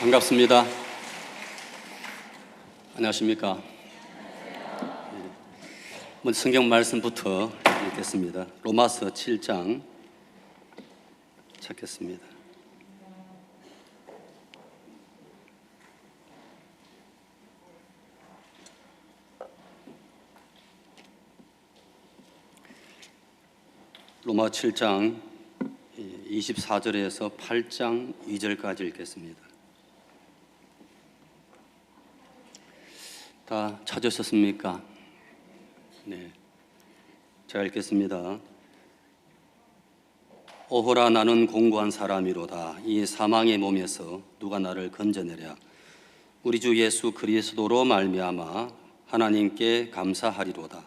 반갑습니다. 안녕하십니까? 먼저 성경 말씀부터 읽겠습니다. 로마서 7장 찾겠습니다. 로마 7장 24절에서 8장 2절까지 읽겠습니다. 다 찾으셨습니까? 네, 제가 읽겠습니다. 오호라, 나는 공고한 사람이로다. 이 사망의 몸에서 누가 나를 건져내랴. 우리 주 예수 그리스도로 말미암아 하나님께 감사하리로다.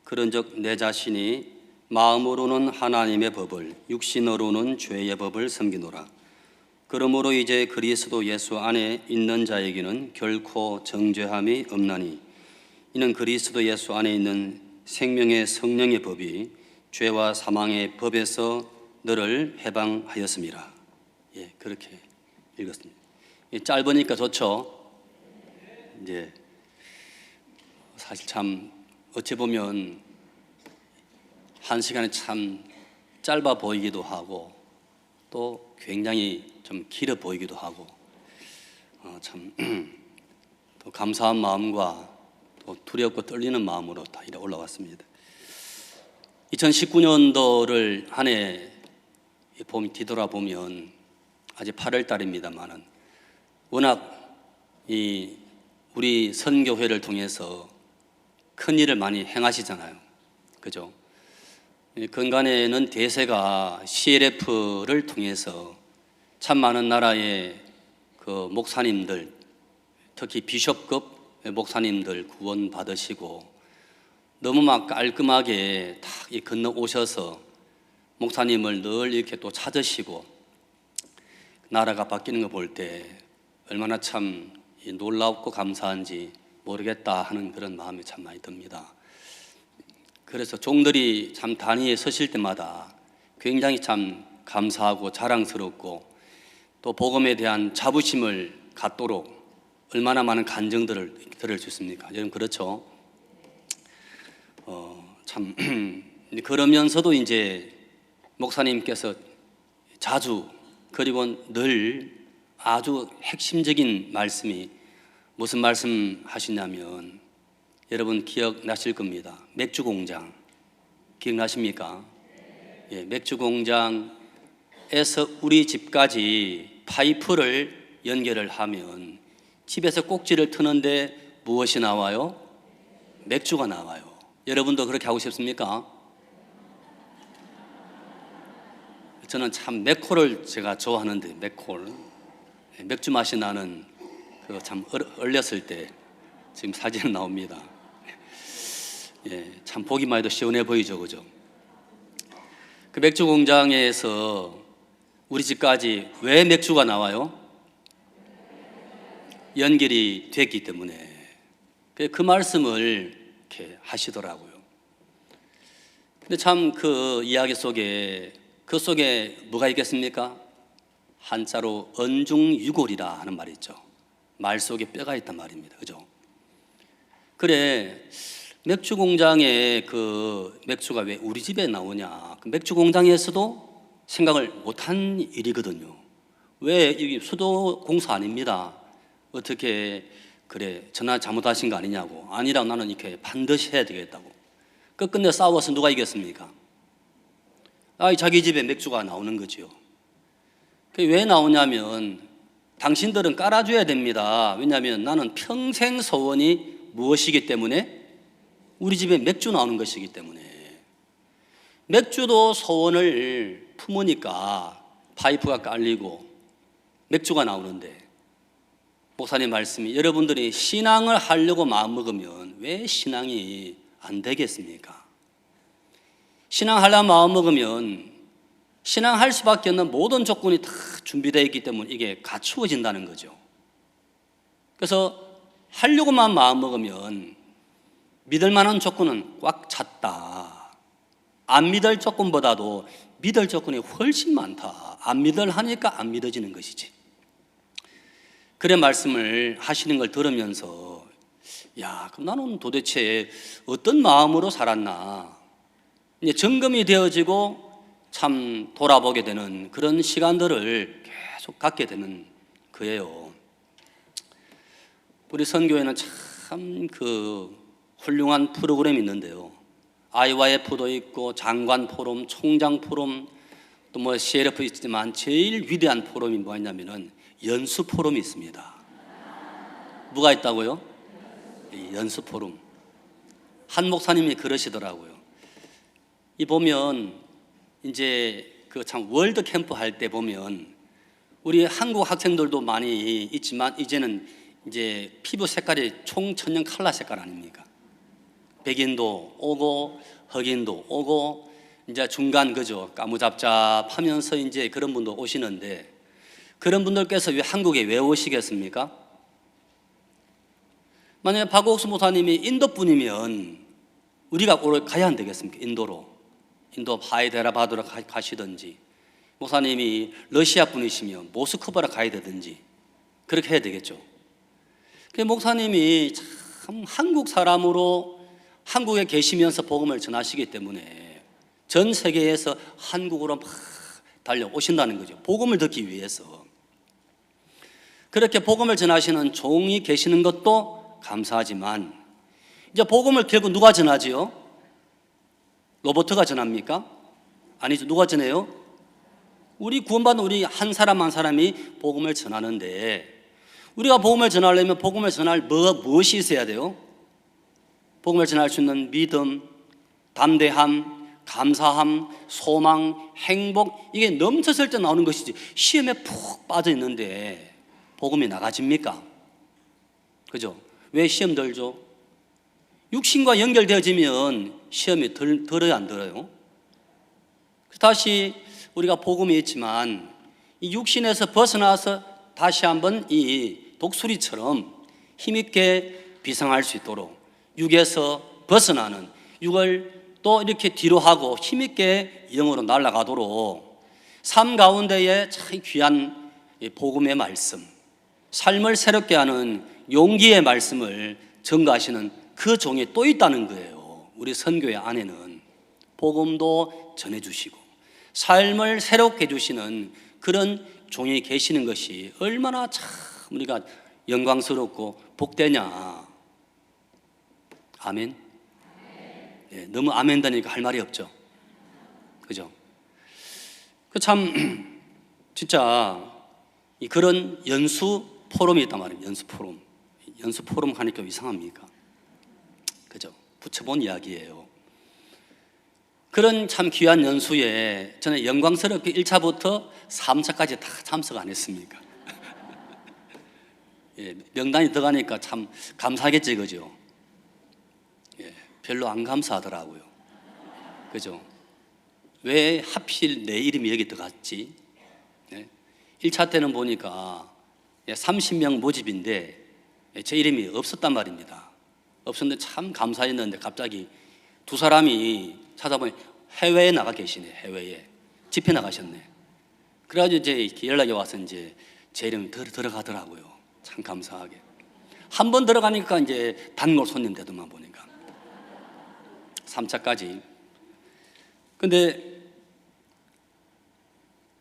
그런즉 내 자신이 마음으로는 하나님의 법을, 육신으로는 죄의 법을 섬기노라. 그러므로 이제 그리스도 예수 안에 있는 자에게는 결코 정죄함이 없나니, 이는 그리스도 예수 안에 있는 생명의 성령의 법이 죄와 사망의 법에서 너를 해방하였음이라. 예, 그렇게 읽었습니다. 짧으니까 좋죠. 이제 사실 참 어찌 보면 한 시간이 참 짧아 보이기도 하고 또 굉장히 좀 길어 보이기도 하고 참 또 감사한 마음과 또 두렵고 떨리는 마음으로 다 이래 올라왔습니다. 2019년도를 한 해 뒤돌아보면 아직 8월 달입니다만은 워낙 우리 선교회를 통해서 큰 일을 많이 행하시잖아요. 그죠? 근간에는 대세가 CLF를 통해서 참 많은 나라의 그 목사님들, 특히 비숍급 목사님들 구원 받으시고 너무 막 깔끔하게 다 건너 오셔서 목사님을 늘 이렇게 또 찾으시고 나라가 바뀌는 거 볼 때 얼마나 참 놀랍고 감사한지 모르겠다 하는 그런 마음이 참 많이 듭니다. 그래서 종들이 참 단위에 서실 때마다 굉장히 참 감사하고 자랑스럽고 또 복음에 대한 자부심을 갖도록 얼마나 많은 간증들을 들어주십니까? 여러분 그렇죠? 참 그러면서도 이제 목사님께서 자주 그리고 늘 아주 핵심적인 말씀이 무슨 말씀 하시냐면 여러분 기억나실 겁니다. 맥주 공장 기억나십니까? 예, 맥주 공장에서 우리 집까지 파이프를 연결을 하면 집에서 꼭지를 트는데 무엇이 나와요? 맥주가 나와요. 여러분도 그렇게 하고 싶습니까? 저는 참 맥콜을 제가 좋아하는데 맥콜, 맥주 맛이 나는 그거 참 얼렸을 때 지금 사진은 나옵니다. 예, 참 보기만 해도 시원해 보이죠, 그죠? 그 맥주 공장에서 우리 집까지 왜 맥주가 나와요? 연결이 됐기 때문에. 그 말씀을 이렇게 하시더라고요. 근데 참 그 이야기 속에 뭐가 있겠습니까? 한자로 언중유골이라 하는 말이 있죠. 말 속에 뼈가 있단 말입니다. 그죠? 그래, 맥주 공장에 그 맥주가 왜 우리 집에 나오냐? 그 맥주 공장에서도 생각을 못한 일이거든요. 왜 이게 수도 공사 아닙니다. 어떻게 그래 전화 잘못하신 거 아니냐고. 아니라 나는 이렇게 반드시 해야 되겠다고. 끝끝내 싸워서 누가 이겼습니까? 자기 집에 맥주가 나오는 거죠. 그게 왜 나오냐면 당신들은 깔아줘야 됩니다. 왜냐하면 나는 평생 소원이 무엇이기 때문에? 우리 집에 맥주 나오는 것이기 때문에. 맥주도 소원을 품으니까 파이프가 깔리고 맥주가 나오는데 목사님 말씀이 여러분들이 신앙을 하려고 마음먹으면 왜 신앙이 안 되겠습니까? 신앙하려고 마음먹으면 신앙할 수밖에 없는 모든 조건이 다 준비되어 있기 때문에 이게 갖추어진다는 거죠. 그래서 하려고만 마음먹으면 믿을 만한 조건은 꽉 찼다. 안 믿을 조건보다도 믿을 조건이 훨씬 많다. 안 믿을 하니까 안 믿어지는 것이지. 그런 말씀을 하시는 걸 들으면서 야, 그럼 나는 도대체 어떤 마음으로 살았나? 이제 점검이 되어지고 참 돌아보게 되는 그런 시간들을 계속 갖게 되는 거예요. 우리 선교회는 참 그 훌륭한 프로그램이 있는데요. IYF도 있고 장관 포럼, 총장 포럼, 또 뭐 CLF 있지만 제일 위대한 포럼이 뭐냐면은 연수 포럼이 있습니다. 뭐가 있다고요? 연수 포럼. 한 목사님이 그러시더라고요. 이 보면 이제 그 참 월드 캠프 할 때 보면 우리 한국 학생들도 많이 있지만 이제는 이제 피부 색깔이 총천연 칼라 색깔 아닙니까? 백인도 오고 흑인도 오고 이제 중간 그죠 까무잡잡하면서 이제 그런 분도 오시는데 그런 분들께서 왜 한국에 왜 오시겠습니까? 만약에 박옥수 목사님이 인도 분이면 우리가 가야 안 되겠습니까? 인도로 인도 하이데라바드로 가시든지 목사님이 러시아 분이시면 모스크바로 가야 되든지 그렇게 해야 되겠죠. 그 목사님이 참 한국 사람으로 한국에 계시면서 복음을 전하시기 때문에 전 세계에서 한국으로 막 달려오신다는 거죠. 복음을 듣기 위해서. 그렇게 복음을 전하시는 종이 계시는 것도 감사하지만 이제 복음을 결국 누가 전하지요? 로버트가 전합니까? 아니죠. 누가 전해요? 우리 구원받은 우리 한 사람 한 사람이 복음을 전하는데 우리가 복음을 전하려면 복음을 전할 무엇이 있어야 돼요? 복음을 전할 수 있는 믿음, 담대함, 감사함, 소망, 행복 이게 넘쳤을 때 나오는 것이지 시험에 푹 빠져 있는데 복음이 나가집니까? 그죠? 왜 시험 들죠? 육신과 연결되어지면 시험이 들어야 안 들어요? 다시 우리가 복음이 있지만 이 육신에서 벗어나서 다시 한번 이 독수리처럼 힘있게 비상할 수 있도록 육에서 벗어나는 육을 또 이렇게 뒤로 하고 힘있게 영으로 날아가도록 삶 가운데에 참 귀한 복음의 말씀, 삶을 새롭게 하는 용기의 말씀을 전가하시는 그 종이 또 있다는 거예요. 우리 선교회 안에는 복음도 전해주시고 삶을 새롭게 해주시는 그런 종이 계시는 것이 얼마나 참 우리가 영광스럽고 복되냐. 아멘. 네, 너무 아멘 다니까 할 말이 없죠. 그죠? 참 진짜 그런 연수 포럼이 있단 말이에요. 연수 포럼. 연수 포럼 하니까 이상합니까? 그죠? 붙여본 이야기예요. 그런 참 귀한 연수에 저는 영광스럽게 1차부터 3차까지 다 참석 안 했습니까? 예, 명단이 들어가니까 참 감사하겠지, 그죠? 예, 별로 안 감사하더라고요. 그죠? 왜 하필 내 이름이 여기 들어갔지? 예, 1차 때는 보니까 30명 모집인데 제 이름이 없었단 말입니다. 없었는데 참 감사했는데 갑자기 두 사람이 찾아보니 해외에 나가 계시네. 해외에 집회 나가셨네. 그래가지고 이제 연락이 와서 이제 제 이름이 들어가더라고요. 참 감사하게. 한 번 들어가니까 이제 단골 손님 되더만 보니까 3차까지. 근데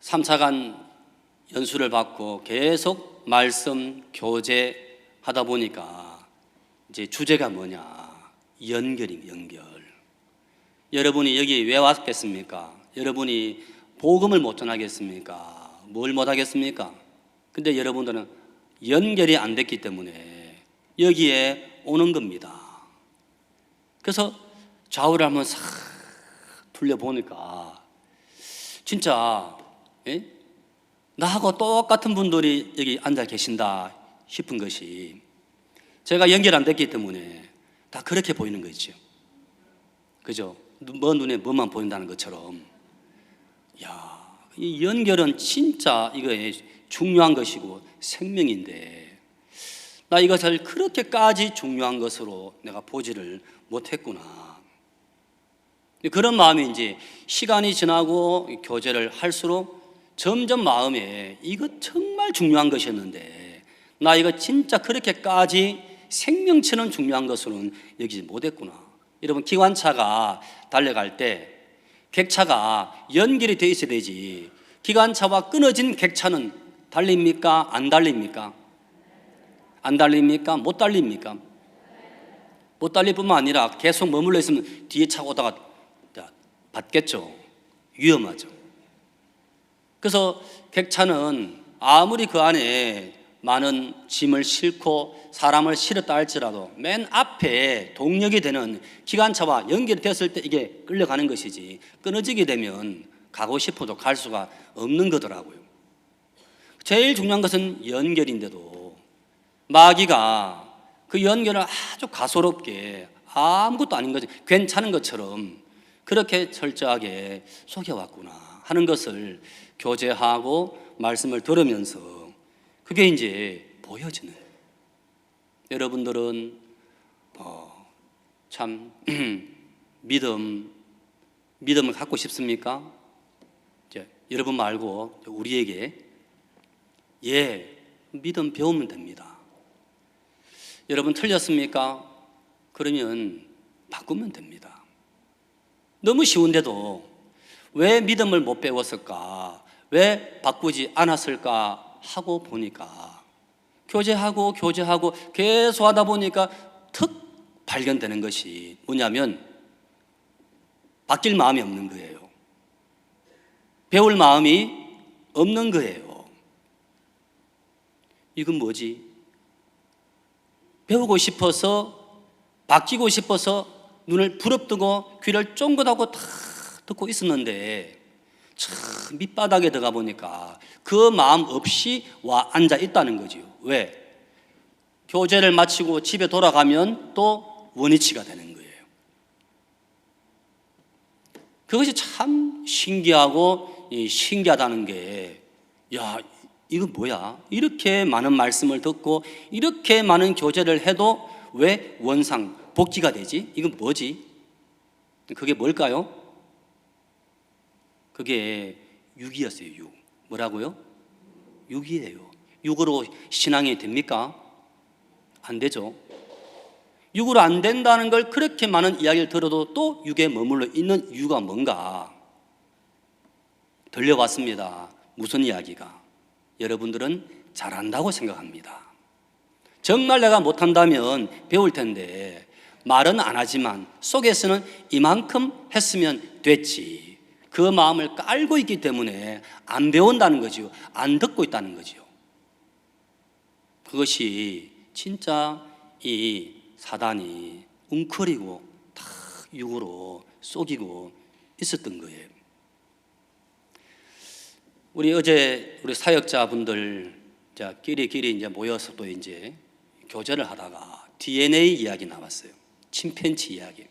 3차간 연수를 받고 계속 말씀 교제 하다 보니까 이제 주제가 뭐냐? 연결입니다. 연결. 여러분이 여기 왜 왔겠습니까? 여러분이 복음을 못 전하겠습니까? 뭘 못 하겠습니까? 근데 여러분들은 연결이 안 됐기 때문에 여기에 오는 겁니다. 그래서 좌우를 한번 싹 둘러보니까 진짜 나하고 똑같은 분들이 여기 앉아 계신다 싶은 것이 제가 연결 안 됐기 때문에 다 그렇게 보이는 거죠. 그죠? 먼 눈에 뭐만 보인다는 것처럼. 야, 이 연결은 진짜 이거 중요한 것이고 생명인데 나 이것을 그렇게까지 중요한 것으로 내가 보지를 못했구나. 그런 마음이 이제 시간이 지나고 교제를 할수록 점점 마음에 이거 정말 중요한 것이었는데 나 이거 진짜 그렇게까지 생명처럼 중요한 것으로는 여기지 못했구나. 여러분, 기관차가 달려갈 때 객차가 연결이 돼 있어야 되지, 기관차와 끊어진 객차는 달립니까? 안 달립니까? 안 달립니까? 못 달립니까? 못 달릴 뿐만 아니라 계속 머물러 있으면 뒤에 차가 오다가 받겠죠. 위험하죠. 그래서 객차는 아무리 그 안에 많은 짐을 싣고 사람을 실었다 할지라도 맨 앞에 동력이 되는 기관차와 연결이 됐을 때 이게 끌려가는 것이지, 끊어지게 되면 가고 싶어도 갈 수가 없는 거더라고요. 제일 중요한 것은 연결인데도 마귀가 그 연결을 아주 가소롭게 아무것도 아닌 것, 괜찮은 것처럼 그렇게 철저하게 속여왔구나 하는 것을 교제하고 말씀을 들으면서 그게 이제 보여지는. 여러분들은 참 믿음을 갖고 싶습니까? 여러분 말고 우리에게 믿음 배우면 됩니다. 여러분 틀렸습니까? 그러면 바꾸면 됩니다. 너무 쉬운데도 왜 믿음을 못 배웠을까? 왜 바꾸지 않았을까? 하고 보니까 교제하고 계속 하다 보니까 툭 발견되는 것이 뭐냐면 바뀔 마음이 없는 거예요. 배울 마음이 없는 거예요. 이건 뭐지? 배우고 싶어서, 바뀌고 싶어서 눈을 부릅뜨고 귀를 쫑긋하고 다 듣고 있었는데 참 밑바닥에 들어가 보니까 그 마음 없이 와 앉아 있다는 거지요. 왜? 교제를 마치고 집에 돌아가면 또 원위치가 되는 거예요. 그것이 참 신기하고 신기하다는 게, 이건 뭐야? 이렇게 많은 말씀을 듣고 이렇게 많은 교제를 해도 왜 원상 복귀가 되지? 이건 뭐지? 그게 뭘까요? 그게 육이었어요. 육. 뭐라고요? 육이에요. 육으로 신앙이 됩니까? 안 되죠. 육으로 안 된다는 걸 그렇게 많은 이야기를 들어도 또 육에 머물러 있는 이유가 뭔가 들려왔습니다. 무슨 이야기가? 여러분들은 잘한다고 생각합니다. 정말 내가 못한다면 배울 텐데 말은 안 하지만 속에서는 이만큼 했으면 됐지, 그 마음을 깔고 있기 때문에 안 배운다는 거지요. 안 듣고 있다는 거지요. 그것이 진짜 이 사단이 웅크리고 다 육으로 속이고 있었던 거예요. 어제 우리 사역자분들 끼리끼리 이제 모여서 또 이제 교제를 하다가 DNA 이야기 나왔어요. 침팬치 이야기.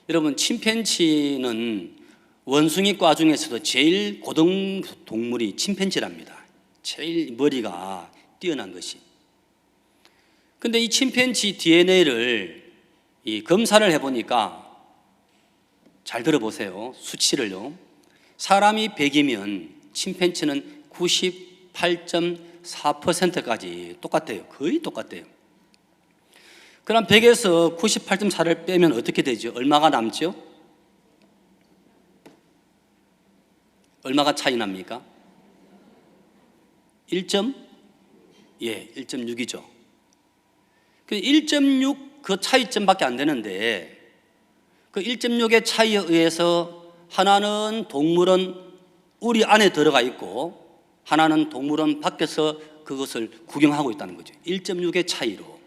여러분, 침팬치는 원숭이과 중에서도 제일 고등 동물이 침팬치랍니다. 제일 머리가 뛰어난 것이. 근데 이 침팬치 DNA를 검사를 해보니까, 잘 들어보세요. 수치를요. 사람이 100이면 침팬치는 98.4%까지 똑같아요. 거의 똑같아요. 그럼 100에서 98.4를 빼면 어떻게 되죠? 얼마가 남죠? 얼마가 차이 납니까? 1.6이죠. 그 1.6 그 차이점밖에 안 되는데, 그 1.6의 차이에 의해서 하나는 동물은 우리 안에 들어가 있고 하나는 동물은 밖에서 그것을 구경하고 있다는 거죠. 1.6의 차이로.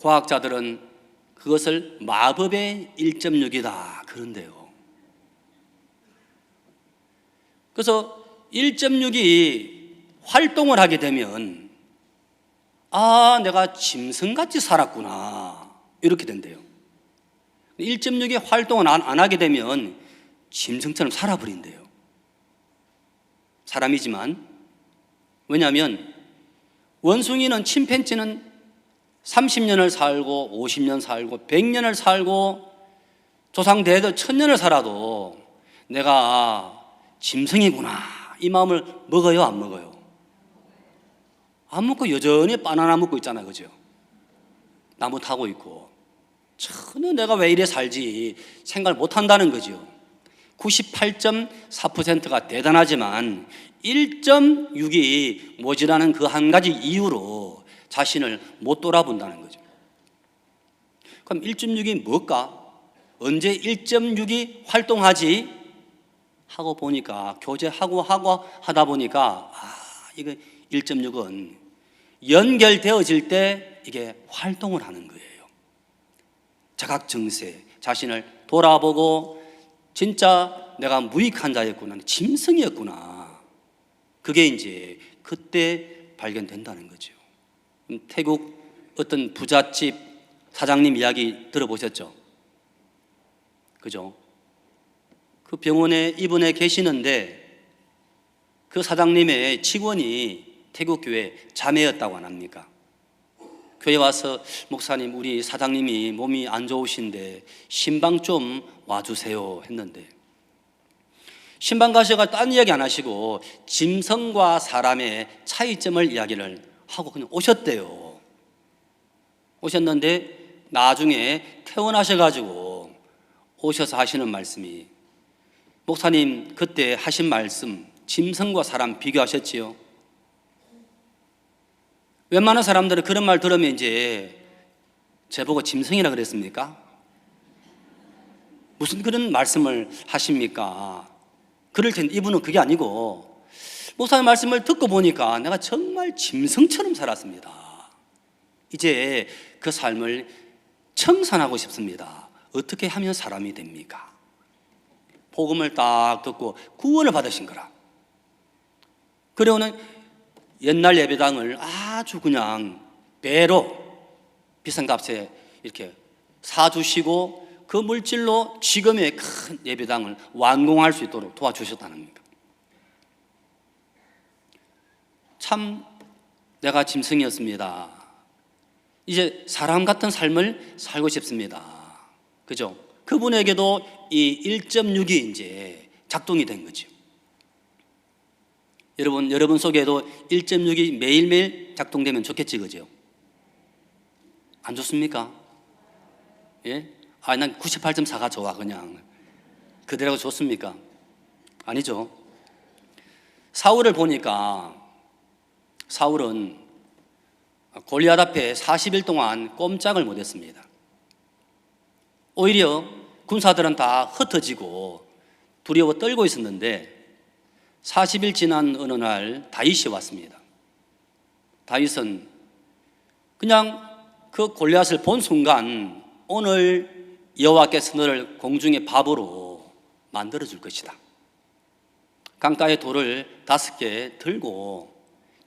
과학자들은 그것을 마법의 1.6이다 그런데요. 그래서 1.6이 활동을 하게 되면 내가 짐승같이 살았구나 이렇게 된대요. 1.6의 활동을 안 하게 되면 짐승처럼 살아버린대요. 사람이지만. 왜냐하면 원숭이는, 침팬지는 30년을 살고 50년 살고 100년을 살고 조상대대 1000년을 살아도 내가 짐승이구나 이 마음을 먹어요, 안 먹어요? 안 먹고 여전히 바나나 먹고 있잖아요, 그죠? 나무 타고 있고 전혀 내가 왜 이래 살지 생각을 못 한다는 거죠. 98.4%가 대단하지만 1.6이 모자라는 그 한 가지 이유로 자신을 못 돌아본다는 거죠. 그럼 1.6이 뭘까? 언제 1.6이 활동하지? 하고 보니까 교제하고 하다 보니까 이거 1.6은 연결되어질 때 이게 활동을 하는 거예요. 자각정세, 자신을 돌아보고 진짜 내가 무익한 자였구나, 짐승이었구나. 그게 이제 그때 발견된다는 거죠. 태국 어떤 부잣집 사장님 이야기 들어보셨죠? 그죠? 그 병원에 입원해 계시는데 그 사장님의 직원이 태국 교회 자매였다고 안 합니까? 교회 와서 목사님 우리 사장님이 몸이 안 좋으신데 신방 좀 와주세요 했는데 신방 가셔가 딴 이야기 안 하시고 짐승과 사람의 차이점을 이야기를 하고 그냥 오셨대요. 오셨는데 나중에 퇴원하셔가지고 오셔서 하시는 말씀이 목사님 그때 하신 말씀 짐승과 사람 비교하셨지요? 웬만한 사람들은 그런 말 들으면 이제 저보고 짐승이라 그랬습니까? 무슨 그런 말씀을 하십니까? 그럴 텐데 이분은 그게 아니고 목사님 말씀을 듣고 보니까 내가 정말 짐승처럼 살았습니다. 이제 그 삶을 청산하고 싶습니다. 어떻게 하면 사람이 됩니까? 복음을 딱 듣고 구원을 받으신 거라. 그래오는 옛날 예배당을 아주 그냥 배로 비싼 값에 이렇게 사주시고 그 물질로 지금의 큰 예배당을 완공할 수 있도록 도와주셨다는 겁니다. 참 내가 짐승이었습니다. 이제 사람 같은 삶을 살고 싶습니다. 그죠? 그분에게도 이 1.6이 이제 작동이 된 거죠. 여러분 속에도 1.6이 매일매일 작동되면 좋겠지, 그죠? 안 좋습니까? 예? 난 98.4가 좋아, 그냥. 그대로 좋습니까? 아니죠. 사울을 보니까 사울은 골리앗 앞에 40일 동안 꼼짝을 못했습니다. 오히려 군사들은 다 흩어지고 두려워 떨고 있었는데 40일 지난 어느 날 다윗이 왔습니다. 다윗은 그냥 그 골리앗을 본 순간 오늘 여호와께서 너를 공중의 밥으로 만들어 줄 것이다. 강가의 돌을 5개 들고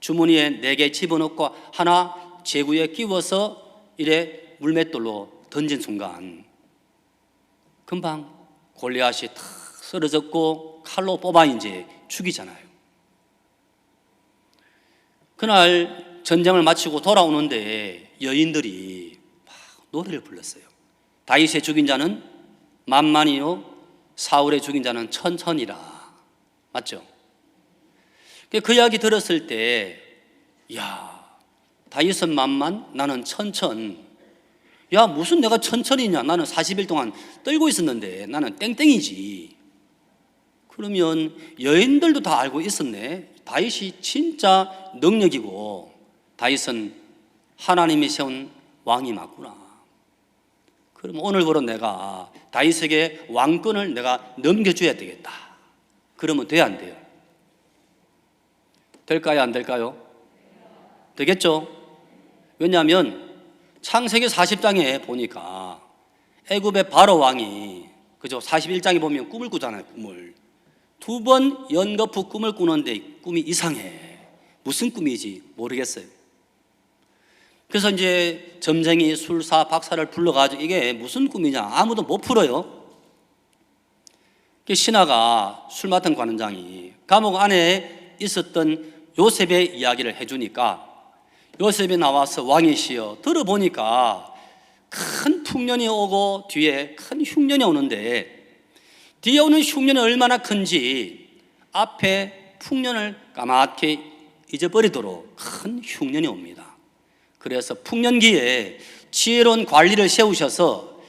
주머니에 4개 집어넣고 하나 제구에 끼워서 이래 물맷돌로 던진 순간 금방 골리앗이 탁 쓰러졌고 칼로 뽑아 이제 죽이잖아요. 그날 전쟁을 마치고 돌아오는데 여인들이 막 노래를 불렀어요. 다윗의 죽인 자는 만만이요 사울의 죽인 자는 천천이라. 맞죠? 그 이야기 들었을 때 야, 다윗은 만만, 나는 천천. 야, 무슨 내가 천천이냐? 나는 40일 동안 떨고 있었는데 나는 땡땡이지. 그러면 여인들도 다 알고 있었네. 다윗이 진짜 능력이고 다윗은 하나님이 세운 왕이 맞구나. 그럼 오늘부로 내가 다윗에게 왕권을 내가 넘겨줘야 되겠다. 그러면 돼야 안 돼요? 될까요? 안 될까요? 되겠죠? 왜냐하면 창세기 40장에 보니까 애굽의 바로 왕이 그죠? 41장에 보면 꿈을 꾸잖아요. 꿈을 2번 연거푸 꿈을 꾸는데 꿈이 이상해. 무슨 꿈이지 모르겠어요. 그래서 이제 점쟁이, 술사, 박사를 불러가지고 이게 무슨 꿈이냐 아무도 못 풀어요. 신하가 술 맡은 관원장이 감옥 안에 있었던 요셉의 이야기를 해주니까 요셉이 나와서 왕이시여 들어보니까 큰 풍년이 오고 뒤에 큰 흉년이 오는데 뒤에 오는 흉년이 얼마나 큰지 앞에 풍년을 까맣게 잊어버리도록 큰 흉년이 옵니다. 그래서 풍년기에 지혜로운 관리를 세우셔서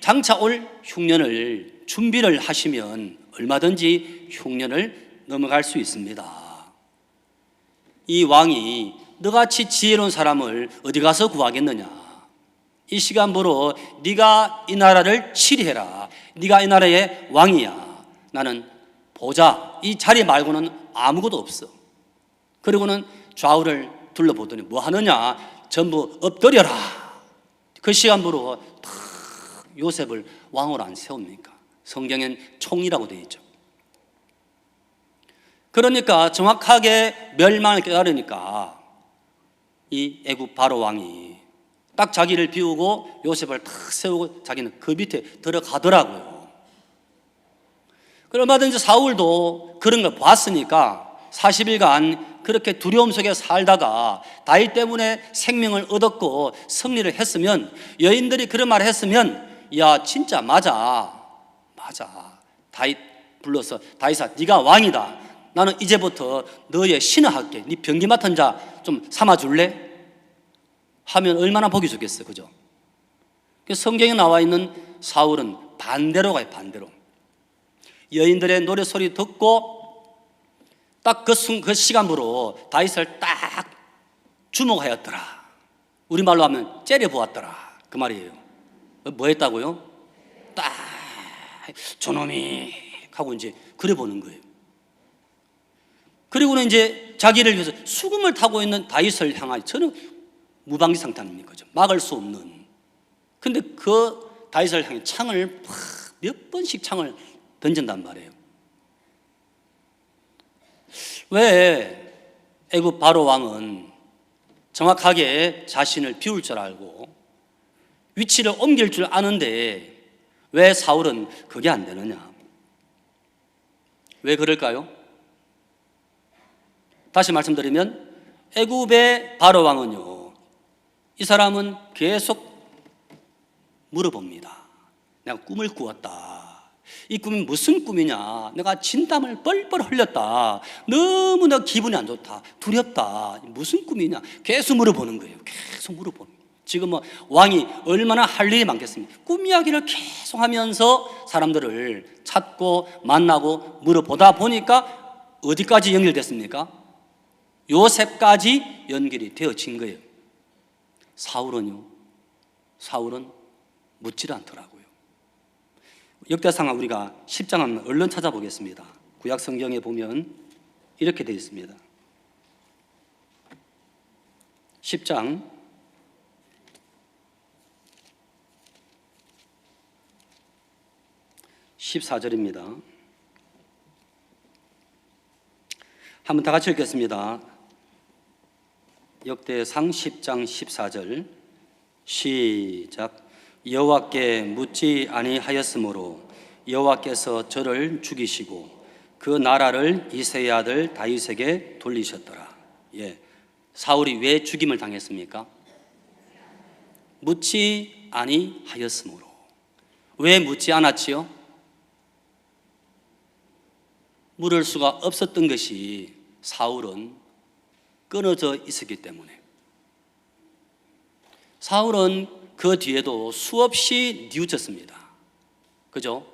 장차 올 흉년을 준비를 하시면 얼마든지 흉년을 넘어갈 수 있습니다. 이 왕이 너같이 지혜로운 사람을 어디 가서 구하겠느냐? 이 시간부로 네가 이 나라를 치리해라. 네가 이 나라의 왕이야. 나는 보자. 이 자리 말고는 아무것도 없어. 그리고는 좌우를 둘러보더니 뭐 하느냐? 전부 엎드려라. 그 시간부로 다 요셉을 왕으로 안 세웁니까? 성경엔 총이라고 되어 있죠. 그러니까 정확하게 멸망을 깨달으니까 이 애굽 바로 왕이 딱 자기를 비우고 요셉을 탁 세우고 자기는 그 밑에 들어가더라고요. 얼마든지 사울도 그런 걸 봤으니까 40일간 그렇게 두려움 속에 살다가 다윗 때문에 생명을 얻었고 승리를 했으면, 여인들이 그런 말을 했으면, 야 진짜 맞아 다윗 불러서 다윗아 네가 왕이다. 나는 이제부터 너의 신하할게. 네 병기 맡은 자 좀 삼아줄래? 하면 얼마나 보기 좋겠어, 그죠? 성경에 나와 있는 사울은 반대로 가요, 반대로. 여인들의 노래소리 듣고 딱 그 시간부로 다윗을 딱 주목하였더라. 우리말로 하면 째려보았더라, 그 말이에요. 뭐 했다고요? 딱 저놈이 하고 이제 그래 보는 거예요. 그리고는 이제 자기를 위해서 수금을 타고 있는 다윗을 향하여, 저는 무방비 상태 아닙니까? 막을 수 없는. 근데 그 다윗을 향해 창을 몇 번씩 창을 던진단 말이에요. 왜 애굽 바로 왕은 정확하게 자신을 비울 줄 알고 위치를 옮길 줄 아는데 왜 사울은 그게 안 되느냐? 왜 그럴까요? 다시 말씀드리면 애굽의 바로 왕은요, 이 사람은 계속 물어봅니다. 내가 꿈을 꾸었다. 이 꿈이 무슨 꿈이냐? 내가 진땀을 뻘뻘 흘렸다. 너무나 기분이 안 좋다. 두렵다. 무슨 꿈이냐? 계속 물어보는 거예요. 계속 물어보는 거예요. 지금 왕이 얼마나 할 일이 많겠습니까? 꿈 이야기를 계속 하면서 사람들을 찾고 만나고 물어보다 보니까 어디까지 연결됐습니까? 요셉까지 연결이 되어진 거예요. 사울은 묻지를 않더라고요. 역대상을 우리가 10장 한번 얼른 찾아보겠습니다. 구약 성경에 보면 이렇게 되어 있습니다. 10장 14절입니다. 한번 다 같이 읽겠습니다. 역대상 10장 14절 시작. 여호와께 묻지 아니하였으므로 여호와께서 저를 죽이시고 그 나라를 이새의 아들 다윗에게 돌리셨더라. 사울이 왜 죽임을 당했습니까? 묻지 아니하였으므로. 왜 묻지 않았지요? 물을 수가 없었던 것이 사울은 끊어져 있었기 때문에. 사울은 그 뒤에도 수없이 뉘우쳤습니다. 그죠?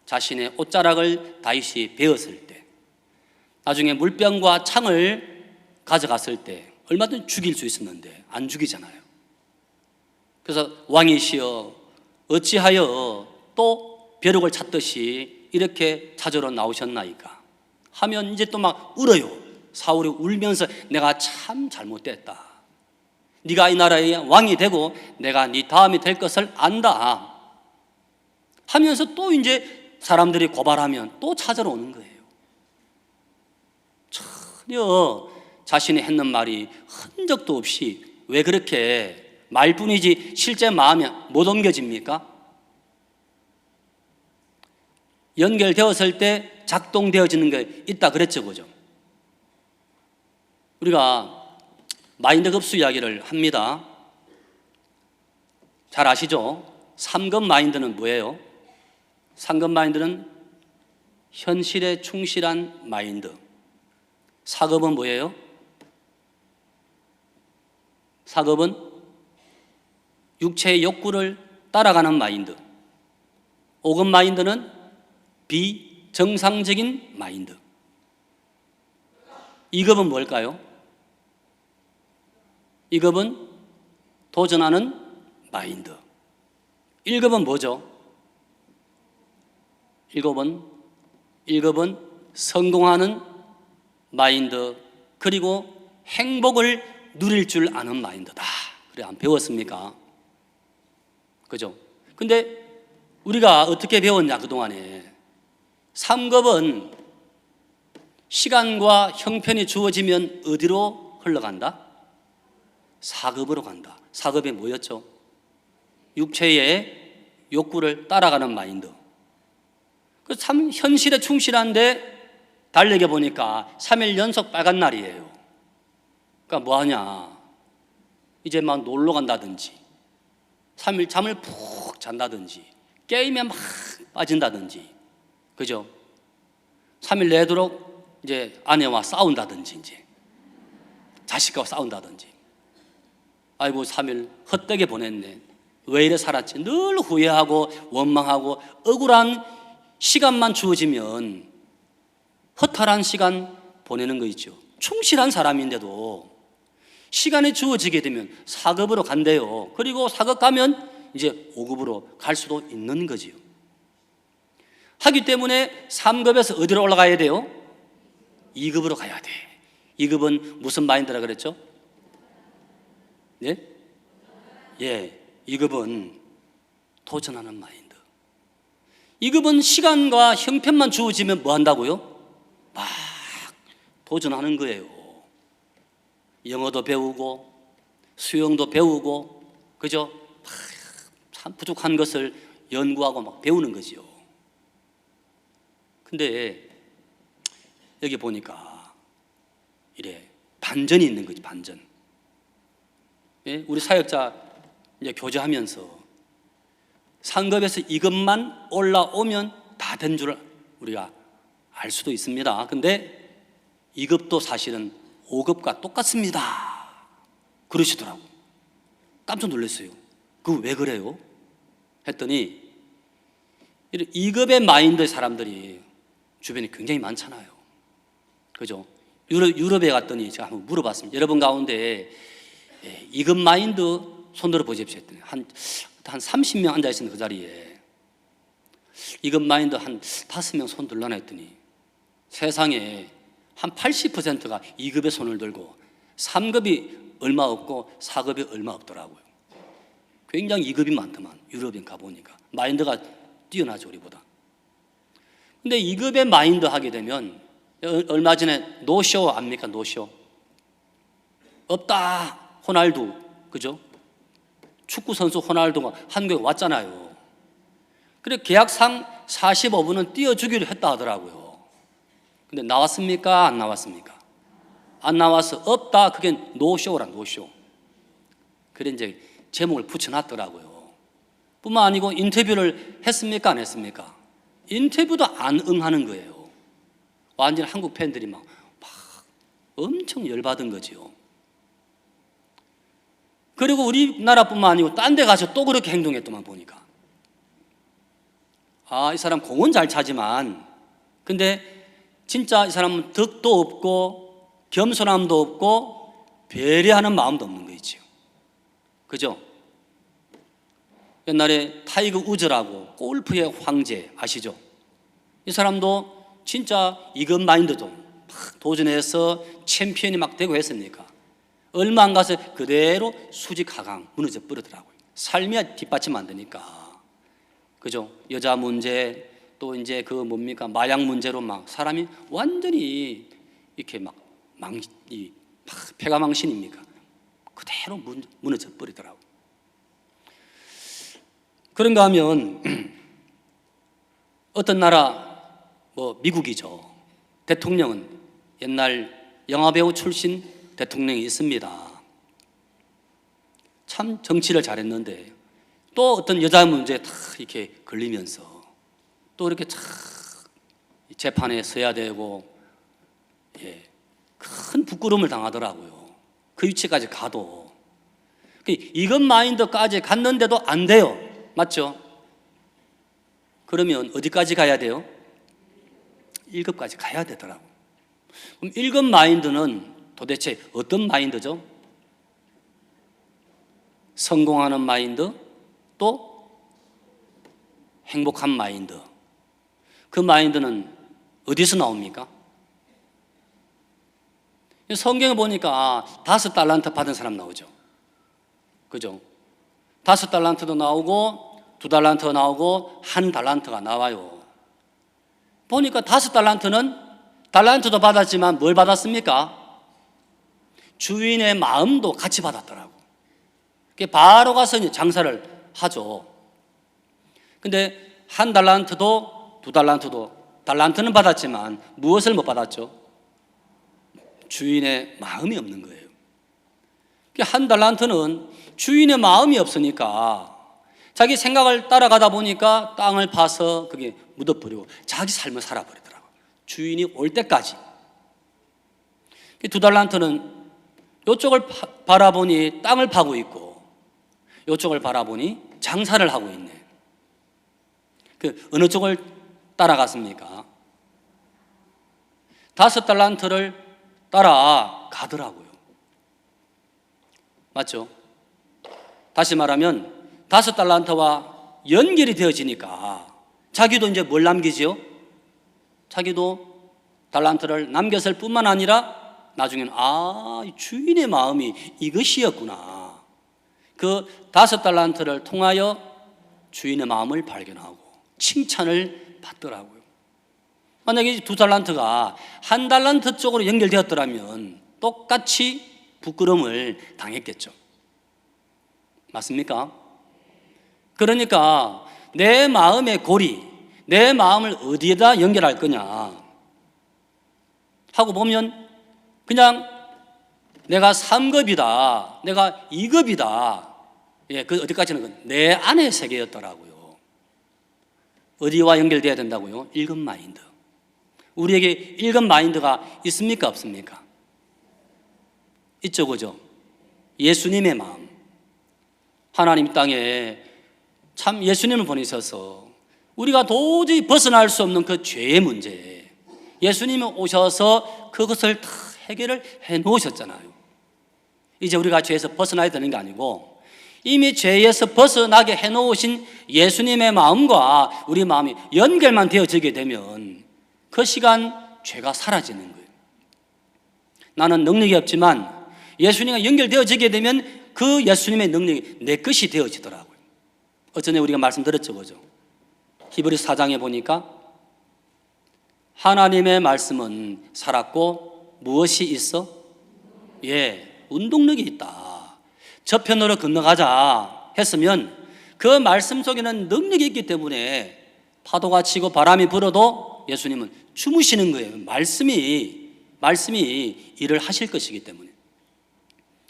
자신의 옷자락을 다윗이 베었을 때, 나중에 물병과 창을 가져갔을 때 얼마든지 죽일 수 있었는데 안 죽이잖아요. 그래서 왕이시여 어찌하여 또 벼룩을 찾듯이 이렇게 찾으러 나오셨나이까 하면 이제 또 막 울어요. 사울이 울면서 내가 참 잘못됐다. 네가 이 나라의 왕이 되고 내가 네 다음이 될 것을 안다 하면서 또 이제 사람들이 고발하면 또 찾아러 오는 거예요. 전혀 자신이 했는 말이 흔적도 없이 왜 그렇게 말뿐이지 실제 마음이 못 옮겨집니까? 연결되었을 때 작동되어지는 게 있다 그랬죠, 그죠? 우리가 마인드 급수 이야기를 합니다. 잘 아시죠? 3급 마인드는 뭐예요? 3급 마인드는 현실에 충실한 마인드. 사급은 뭐예요? 사급은 육체의 욕구를 따라가는 마인드. 오급 마인드는 비정상적인 마인드. 2급은 뭘까요? 2급은 도전하는 마인드. 1급은 뭐죠? 1급은 성공하는 마인드, 그리고 행복을 누릴 줄 아는 마인드다. 그래, 안 배웠습니까? 그죠? 근데 우리가 어떻게 배웠냐, 그동안에. 3급은 시간과 형편이 주어지면 어디로 흘러간다? 4급으로 간다. 4급이 뭐였죠? 육체의 욕구를 따라가는 마인드. 그 참 현실에 충실한데 달력에 보니까 3일 연속 빨간 날이에요. 그러니까 뭐 하냐? 이제 막 놀러 간다든지, 3일 잠을 푹 잔다든지, 게임에 막 빠진다든지, 그죠? 3일 내도록 이제 아내와 싸운다든지, 이제 자식과 싸운다든지. 아이고 3일 헛되게 보냈네. 왜 이래 살았지? 늘 후회하고 원망하고 억울한 시간만 주어지면 허탈한 시간 보내는 거 있죠. 충실한 사람인데도 시간이 주어지게 되면 4급으로 간대요. 그리고 4급 가면 이제 5급으로 갈 수도 있는 거지요. 하기 때문에 3급에서 어디로 올라가야 돼요? 2급으로 가야 돼. 2급은 무슨 마인드라 그랬죠? 네? 예, 2급은 도전하는 마인드. 2급은 시간과 형편만 주어지면 뭐 한다고요? 막 도전하는 거예요. 영어도 배우고 수영도 배우고, 그죠? 참 부족한 것을 연구하고 막 배우는 거죠. 근데 여기 보니까 이래 반전이 있는 거지, 반전. 예? 우리 사역자 이제 교제하면서 상급에서 2급만 올라오면 다 된 줄 우리가 알 수도 있습니다. 근데 2급도 사실은 5급과 똑같습니다. 그러시더라고. 깜짝 놀랐어요. 그거 왜 그래요? 했더니 2급의 마인드의 사람들이 주변에 굉장히 많잖아요. 그죠? 유럽에 갔더니 제가 한번 물어봤습니다. 여러분 가운데 2급 마인드 손 들어 보십시오 했더니 한 30명 앉아 있었는데 그 자리에 2급 마인드 한 5명 손 들라나 했더니 세상에 한 80%가 2급에 손을 들고 3급이 얼마 없고 4급이 얼마 없더라고요. 굉장히 2급이 많더만. 유럽에 가보니까 마인드가 뛰어나죠, 우리보다. 근데 2급의 마인드 하게 되면, 얼마 전에 노쇼 압니까? 노쇼. 없다 호날두, 그죠? 축구 선수 호날두가 한국에 왔잖아요. 그래 계약상 45분은 뛰어주기로 했다 하더라고요. 근데 나왔습니까? 안 나왔습니까? 안 나와서 없다, 그게 노쇼라, 노쇼. 그래 이제 제목을 붙여놨더라고요. 뿐만 아니고 인터뷰를 했습니까? 안 했습니까? 인터뷰도 안 응하는 거예요. 완전히 한국 팬들이 막 엄청 열받은 거지요. 그리고 우리나라뿐만 아니고 딴 데 가서 또 그렇게 행동했더만 보니까. 아, 이 사람 공은 잘 차지만 근데 진짜 이 사람은 덕도 없고 겸손함도 없고 배려하는 마음도 없는 거 있죠. 그죠? 옛날에 타이거 우즈라고 골프의 황제 아시죠? 이 사람도 진짜 2급 마인드도 막 도전해서 챔피언이 막 되고 했으니까 얼마 안 가서 그대로 수직 하강 무너져 버리더라고요. 삶이 뒷받침 안 되니까. 그죠? 여자 문제 또 이제 그 뭡니까 마약 문제로 막 사람이 완전히 이렇게 막 폐가망신입니까? 그대로 무너져 버리더라고요. 그런가 하면 어떤 나라 뭐 미국이죠. 대통령은 옛날 영화배우 출신 대통령이 있습니다. 참 정치를 잘했는데 또 어떤 여자 문제에 다 이렇게 걸리면서 또 이렇게 참 재판에 서야 되고, 예, 큰 부끄러움을 당하더라고요. 그 위치까지 가도. 이것 마인드까지 갔는데도 안 돼요. 맞죠? 그러면 어디까지 가야 돼요? 1급까지 가야 되더라고요. 그럼 1급 마인드는 도대체 어떤 마인드죠? 성공하는 마인드, 또 행복한 마인드. 그 마인드는 어디서 나옵니까? 성경에 보니까 5달란트 받은 사람 나오죠. 그죠? 5달란트도 나오고 2달란트가 나오고 1달란트가 나와요. 보니까 5달란트는 달란트도 받았지만 뭘 받았습니까? 주인의 마음도 같이 받았더라고. 바로 가서 이제 장사를 하죠. 근데 1달란트도 2달란트도 달란트는 받았지만 무엇을 못 받았죠? 주인의 마음이 없는 거예요. 1달란트는 주인의 마음이 없으니까 자기 생각을 따라가다 보니까 땅을 파서 그게 묻어버리고 자기 삶을 살아버리더라고요. 주인이 올 때까지. 2달란트는 이쪽을 바라보니 땅을 파고 있고 이쪽을 바라보니 장사를 하고 있네. 어느 쪽을 따라갔습니까? 5달란트를 따라가더라고요. 맞죠? 다시 말하면 5달란트와 연결이 되어지니까 자기도 이제 뭘 남기지요? 자기도 달란트를 남겼을 뿐만 아니라 나중에는 주인의 마음이 이것이었구나. 그 5달란트를 통하여 주인의 마음을 발견하고 칭찬을 받더라고요. 만약에 2달란트가 1달란트 쪽으로 연결되었더라면 똑같이 부끄러움을 당했겠죠. 맞습니까? 그러니까 내 마음의 고리, 내 마음을 어디에다 연결할 거냐 하고 보면 그냥 내가 3급이다, 내가 2급이다. 그 어디까지는 내 안의 세계였더라고요. 어디와 연결돼야 된다고요? 1급 마인드. 우리에게 1급 마인드가 있습니까? 없습니까? 있죠, 그죠? 예수님의 마음. 하나님 땅에 참 예수님을 보내셔서 우리가 도저히 벗어날 수 없는 그 죄의 문제, 예수님이 오셔서 그것을 다 해결을 해 놓으셨잖아요. 이제 우리가 죄에서 벗어나야 되는 게 아니고 이미 죄에서 벗어나게 해 놓으신 예수님의 마음과 우리 마음이 연결만 되어지게 되면 그 시간 죄가 사라지는 거예요. 나는 능력이 없지만 예수님과 연결되어지게 되면 그 예수님의 능력이 내 것이 되어지더라고요. 어전에 우리가 말씀드렸죠, 그죠? 히브리서 4장에 보니까 하나님의 말씀은 살았고 무엇이 있어? 운동력이 있다. 저편으로 건너가자 했으면 그 말씀 속에는 능력이 있기 때문에 파도가 치고 바람이 불어도 예수님은 주무시는 거예요. 말씀이 일을 하실 것이기 때문에.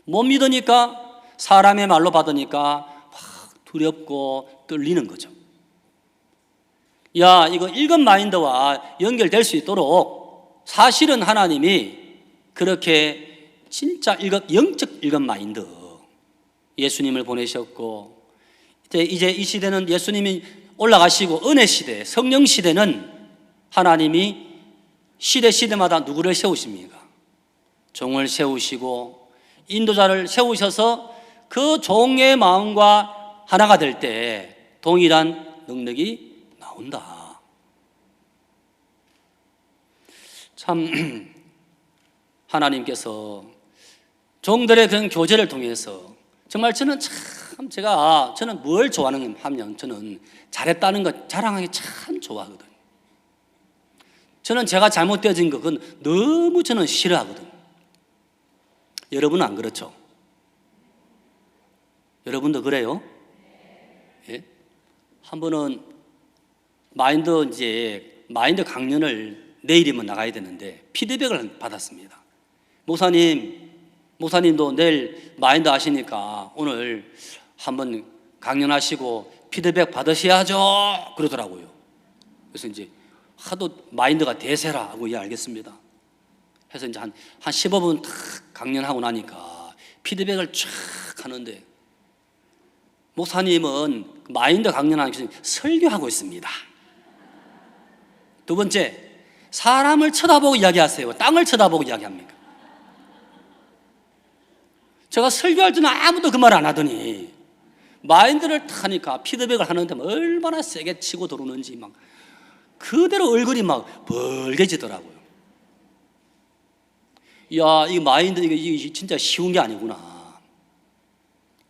못 믿으니까 사람의 말로 받으니까 막 두렵고 떨리는 거죠. 이거 1급 마인드와 연결될 수 있도록 사실은 하나님이 그렇게 진짜 영적 1급 마인드 예수님을 보내셨고 이제 이 시대는 예수님이 올라가시고 은혜 시대, 성령 시대는 하나님이 시대마다 누구를 세우십니까? 종을 세우시고 인도자를 세우셔서 그 종의 마음과 하나가 될 때 동일한 능력이 나온다. 참 하나님께서 종들의 그런 교제를 통해서 정말 저는 뭘 좋아하는 하면 저는 잘했다는 것 자랑하기 참 좋아하거든요. 저는 제가 잘못되어진 거 그건 너무 저는 싫어하거든요. 여러분은 안 그렇죠? 여러분도 그래요? 예? 한 번은 마인드 강연을 내일이면 나가야 되는데 피드백을 받았습니다. 목사님도 내일 마인드 하시니까 오늘 한번 강연하시고 피드백 받으셔야죠 그러더라고요. 그래서 이제 하도 마인드가 대세라 하고 알겠습니다. 해서 이제 한 15분 탁 강연하고 나니까 피드백을 쫙 하는데, 목사님은 마인드 강연하는 게 설교하고 있습니다. 두 번째, 사람을 쳐다보고 이야기하세요? 땅을 쳐다보고 이야기합니까? 제가 설교할 때는 아무도 그 말 안 하더니 마인드를 타니까 피드백을 하는데 얼마나 세게 치고 들어오는지 막 그대로 얼굴이 막 벌개지더라고요. 야, 이 마인드 이게 진짜 쉬운 게 아니구나.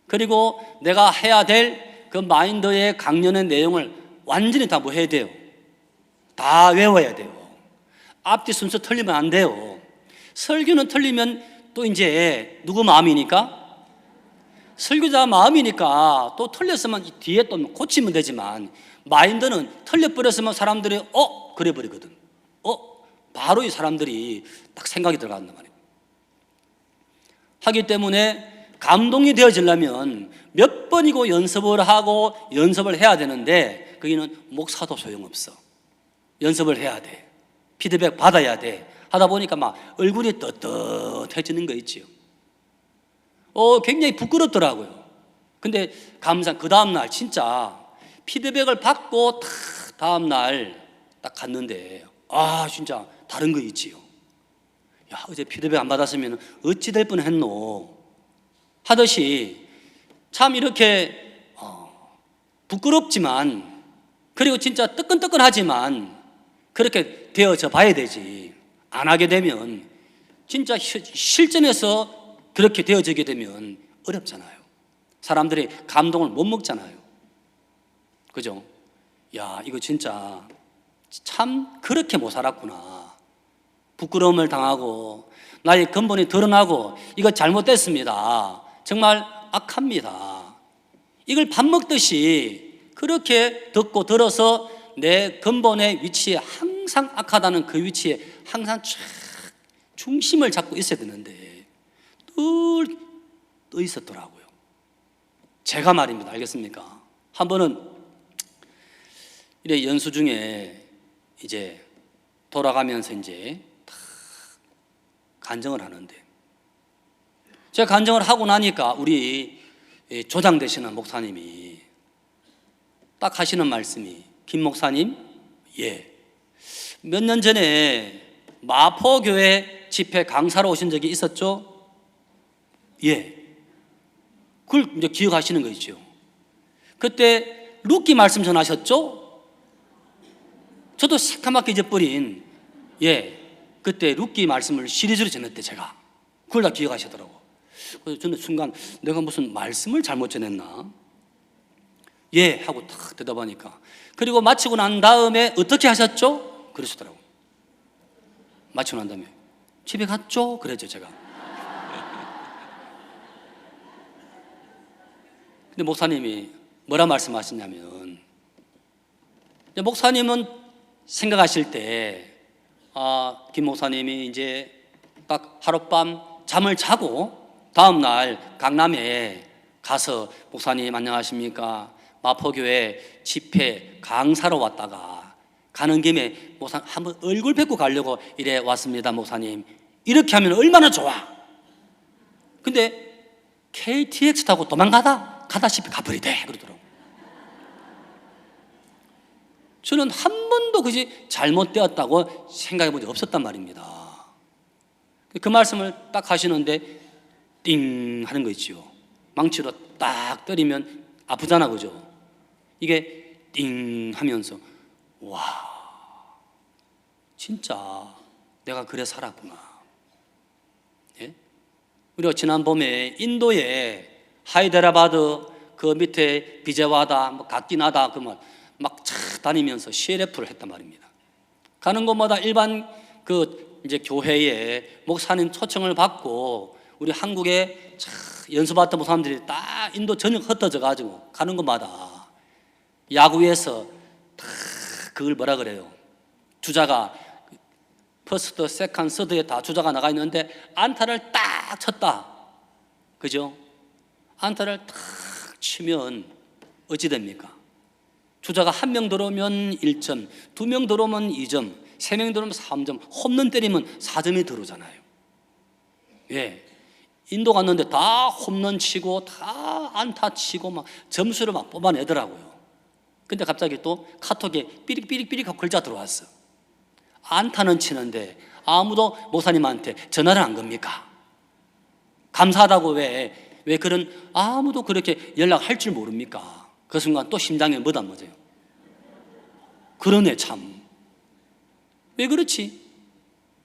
그리고 내가 해야 될 그 마인드의 강연의 내용을 완전히 다 뭐 해야 돼요? 다 외워야 돼요. 앞뒤 순서 틀리면 안 돼요. 설교는 틀리면 또 이제 누구 마음이니까? 설교자 마음이니까 또 틀렸으면 뒤에 또 고치면 되지만, 마인드는 틀려버렸으면 사람들이 그래 버리거든. 바로 이 사람들이 딱 생각이 들어간단 말이에요. 하기 때문에 감동이 되어지려면 몇 번이고 연습을 하고 연습을 해야 되는데, 거기는 목사도 소용없어. 연습을 해야 돼. 피드백 받아야 돼. 하다 보니까 막 얼굴이 떳떳해지는 거 있지요. 굉장히 부끄럽더라고요. 근데 그 다음날 진짜 피드백을 받고 다음날 딱 갔는데, 진짜 다른 거 있지요. 야, 어제 피드백 안 받았으면 어찌 될 뻔했노 하듯이, 참 이렇게 부끄럽지만, 그리고 진짜 뜨끈뜨끈하지만 그렇게 되어져 봐야 되지. 안 하게 되면 진짜 실전에서 그렇게 되어지게 되면 어렵잖아요. 사람들이 감동을 못 먹잖아요. 그죠? 야, 이거 진짜 참 그렇게 못 살았구나. 부끄러움을 당하고 나의 근본이 드러나고 이거 잘못됐습니다. 정말 악합니다. 이걸 밥 먹듯이 그렇게 듣고 들어서 내 근본의 위치에 항상 악하다는 그 위치에 항상 쫙 중심을 잡고 있어야 되는데 늘 떠 있었더라고요. 제가 말입니다. 알겠습니까? 한 번은 이래 연수 중에 이제 돌아가면서 이제 간증을 하는데, 제가 간증을 하고 나니까 우리 조장 되시는 목사님이 딱 하시는 말씀이, 김 목사님, 몇 년 전에 마포교회 집회 강사로 오신 적이 있었죠? 그걸 이제 기억하시는 거 있죠. 그때 룻기 말씀 전하셨죠? 저도 새까맣게 잊어버린 그때 룻기 말씀을 시리즈로 전했대. 제가 그걸 다 기억하시더라고. 그래서 저는 순간 내가 무슨 말씀을 잘못 전했나 하고 탁 대답하니까, 그리고 마치고 난 다음에 어떻게 하셨죠? 그러시더라고. 마치고 난 다음에 집에 갔죠? 그랬죠 제가. 근데 목사님이 뭐라 말씀하시냐면, 목사님은 생각하실 때 김 목사님이 이제 딱 하룻밤 잠을 자고 다음날 강남에 가서, 목사님 안녕하십니까, 마포교회 집회 강사로 왔다가 가는 김에 목사님 한번 얼굴 뵙고 가려고 이래 왔습니다 목사님, 이렇게 하면 얼마나 좋아. 근데 KTX 타고 가다시피 가버리대 그러더라고. 저는 한 번도 그것이 잘못되었다고 생각해 본 적이 없었단 말입니다. 그 말씀을 딱 하시는데 띵 하는 거 있죠. 망치로 딱 때리면 아프잖아, 그죠? 이게 띵 하면서 와, 진짜 내가 그래 살았구나. 우리가 지난 봄에 인도에 하이데라바드 그 밑에 비제와다, 가끼나다 막 다니면서 CLF를 했단 말입니다. 가는 곳마다 일반 이제 교회에 목사님 초청을 받고 우리 한국에 연수받던 사람들이 다 인도 전역 흩어져 가지고 가는 곳마다 야구에서 그걸 뭐라 그래요? 주자가 퍼스트, 세컨드, 서드에 다 주자가 나가 있는데 안타를 딱 쳤다. 그죠? 안타를 딱 치면 어찌 됩니까? 주자가 1명 들어오면 1점, 2명 들어오면 2점, 3명 들어오면 3점, 홈런 때리면 4점이 들어오잖아요. 예. 인도 갔는데 다 홈런 치고 다 안타 치고 막 점수를 막 뽑아내더라고요. 근데 갑자기 또 카톡에 삐릭삐릭삐릭 하고 글자 들어왔어. 안타는 치는데 아무도 목사님한테 전화를 안 겁니까? 감사하다고 왜 그런 아무도 그렇게 연락할 줄 모릅니까? 그 순간 또 심장에 뭐다 뭐죠. 그러네 참. 왜 그렇지?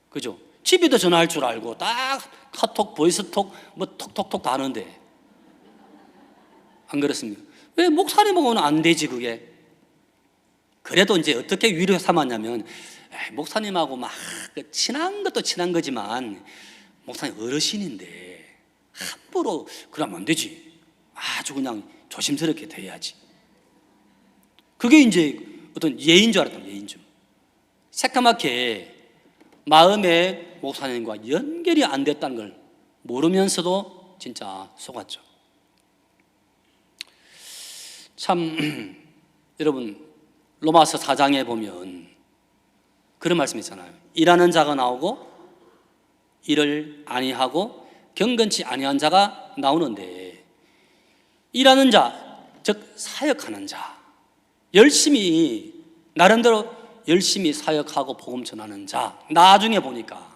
그죠? 집에도 전화할 줄 알고 딱 카톡, 보이스톡 뭐 톡톡톡 다 하는데 안 그렇습니까? 왜 목사님하고는 안 되지 그게? 그래도 이제 어떻게 위로 삼았냐면 목사님하고 막 친한 것도 친한 거지만 목사님 어르신인데 함부로 그러면 안 되지. 아주 그냥 조심스럽게 대해야지. 그게 이제 어떤 예인 줄 알았던 예인 줄. 새까맣게 마음에 목사님과 연결이 안 됐다는 걸 모르면서도 진짜 속았죠. 참 여러분 로마서 4장에 보면 그런 말씀이 있잖아요. 일하는 자가 나오고 일을 아니하고 경건치 아니한 자가 나오는데, 일하는 자, 즉 사역하는 자, 열심히 나름대로 열심히 사역하고 복음 전하는 자, 나중에 보니까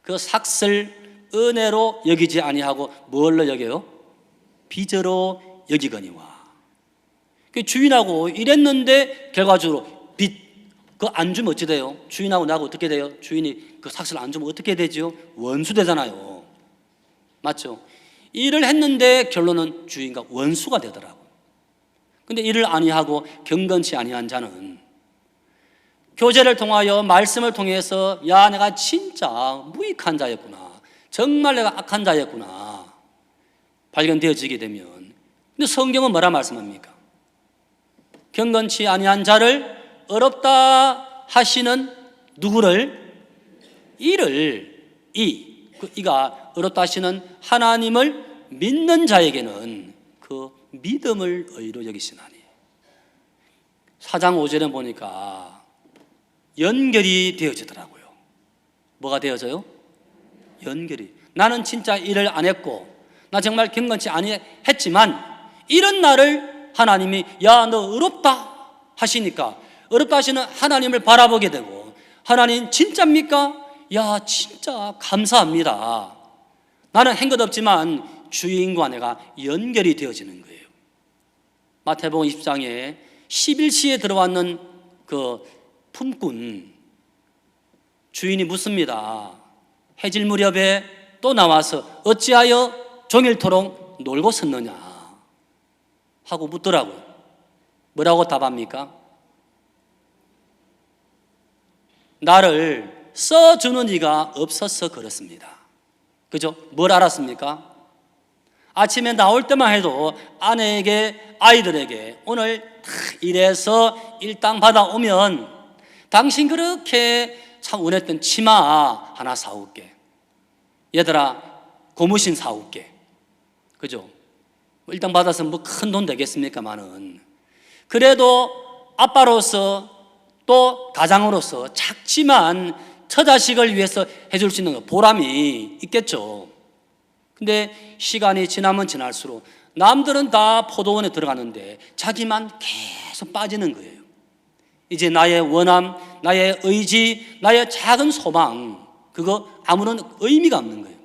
그 삭슬 은혜로 여기지 아니하고 뭘로 여겨요? 빚으로 여기거니와. 주인하고 일했는데 결과적으로 빚, 그거 안 주면 어찌 돼요? 주인하고 나하고 어떻게 돼요? 주인이 그 삭슬 안 주면 어떻게 되죠? 원수 되잖아요. 맞죠? 일을 했는데 결론은 주인과 원수가 되더라고요. 근데 일을 아니하고 경건치 아니한 자는 교제를 통하여 말씀을 통해서 야 내가 진짜 무익한 자였구나, 정말 내가 악한 자였구나 발견되어지게 되면, 근데 성경은 뭐라 말씀합니까? 경건치 아니한 자를 어렵다 하시는 누구를? 이가 어렵다 하시는 하나님을 믿는 자에게는 그 믿음을 의로 여기시나니. 4장 5절에 보니까 연결이 되어지더라고요. 뭐가 되어져요? 연결이. 나는 진짜 일을 안 했고 나 정말 경건치 아니했지만 이런 나를 하나님이 야 너 어렵다 하시니까 어렵다 하시는 하나님을 바라보게 되고, 하나님 진짜입니까? 야 진짜 감사합니다. 나는 한 것 없지만 주인과 내가 연결이 되어지는 거예요. 마태복음 20장에 11시에 들어왔는 그 품꾼 주인이 묻습니다. 해질 무렵에 또 나와서 어찌하여 종일토록 놀고 섰느냐 하고 묻더라고요. 뭐라고 답합니까? 나를 써주는 이가 없어서 그렇습니다. 그죠? 뭘 알았습니까? 아침에 나올 때만 해도 아내에게 아이들에게 오늘 다 일해서 일당 받아오면 당신 그렇게 참 원했던 치마 하나 사올게, 얘들아 고무신 사올게. 그죠? 일당 받아서 뭐 큰 돈 되겠습니까만은, 그래도 아빠로서 또 가장으로서 작지만 처자식을 위해서 해줄 수 있는 보람이 있겠죠. 근데 시간이 지나면 지날수록 남들은 다 포도원에 들어가는데 자기만 계속 빠지는 거예요. 이제 나의 원함, 나의 의지, 나의 작은 소망, 그거 아무런 의미가 없는 거예요.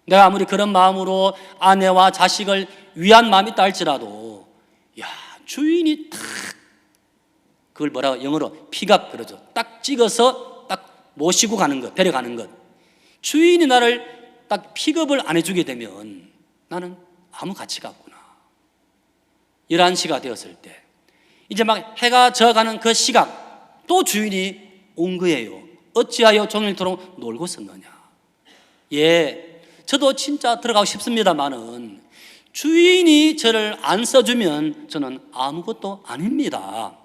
내가 아무리 그런 마음으로 아내와 자식을 위한 마음이 있다 할지라도 야 주인이 딱 그걸 뭐라고 영어로 픽업 그러죠. 딱 찍어서 딱 모시고 가는 것, 데려가는 것. 주인이 나를 딱 픽업을 안 해주게 되면 나는 아무 가치가 없구나. 11시가 되었을 때 이제 막 해가 져가는 그 시각, 또 주인이 온 거예요. 어찌하여 종일토록 놀고 섰느냐. 예, 저도 진짜 들어가고 싶습니다만은 주인이 저를 안 써주면 저는 아무것도 아닙니다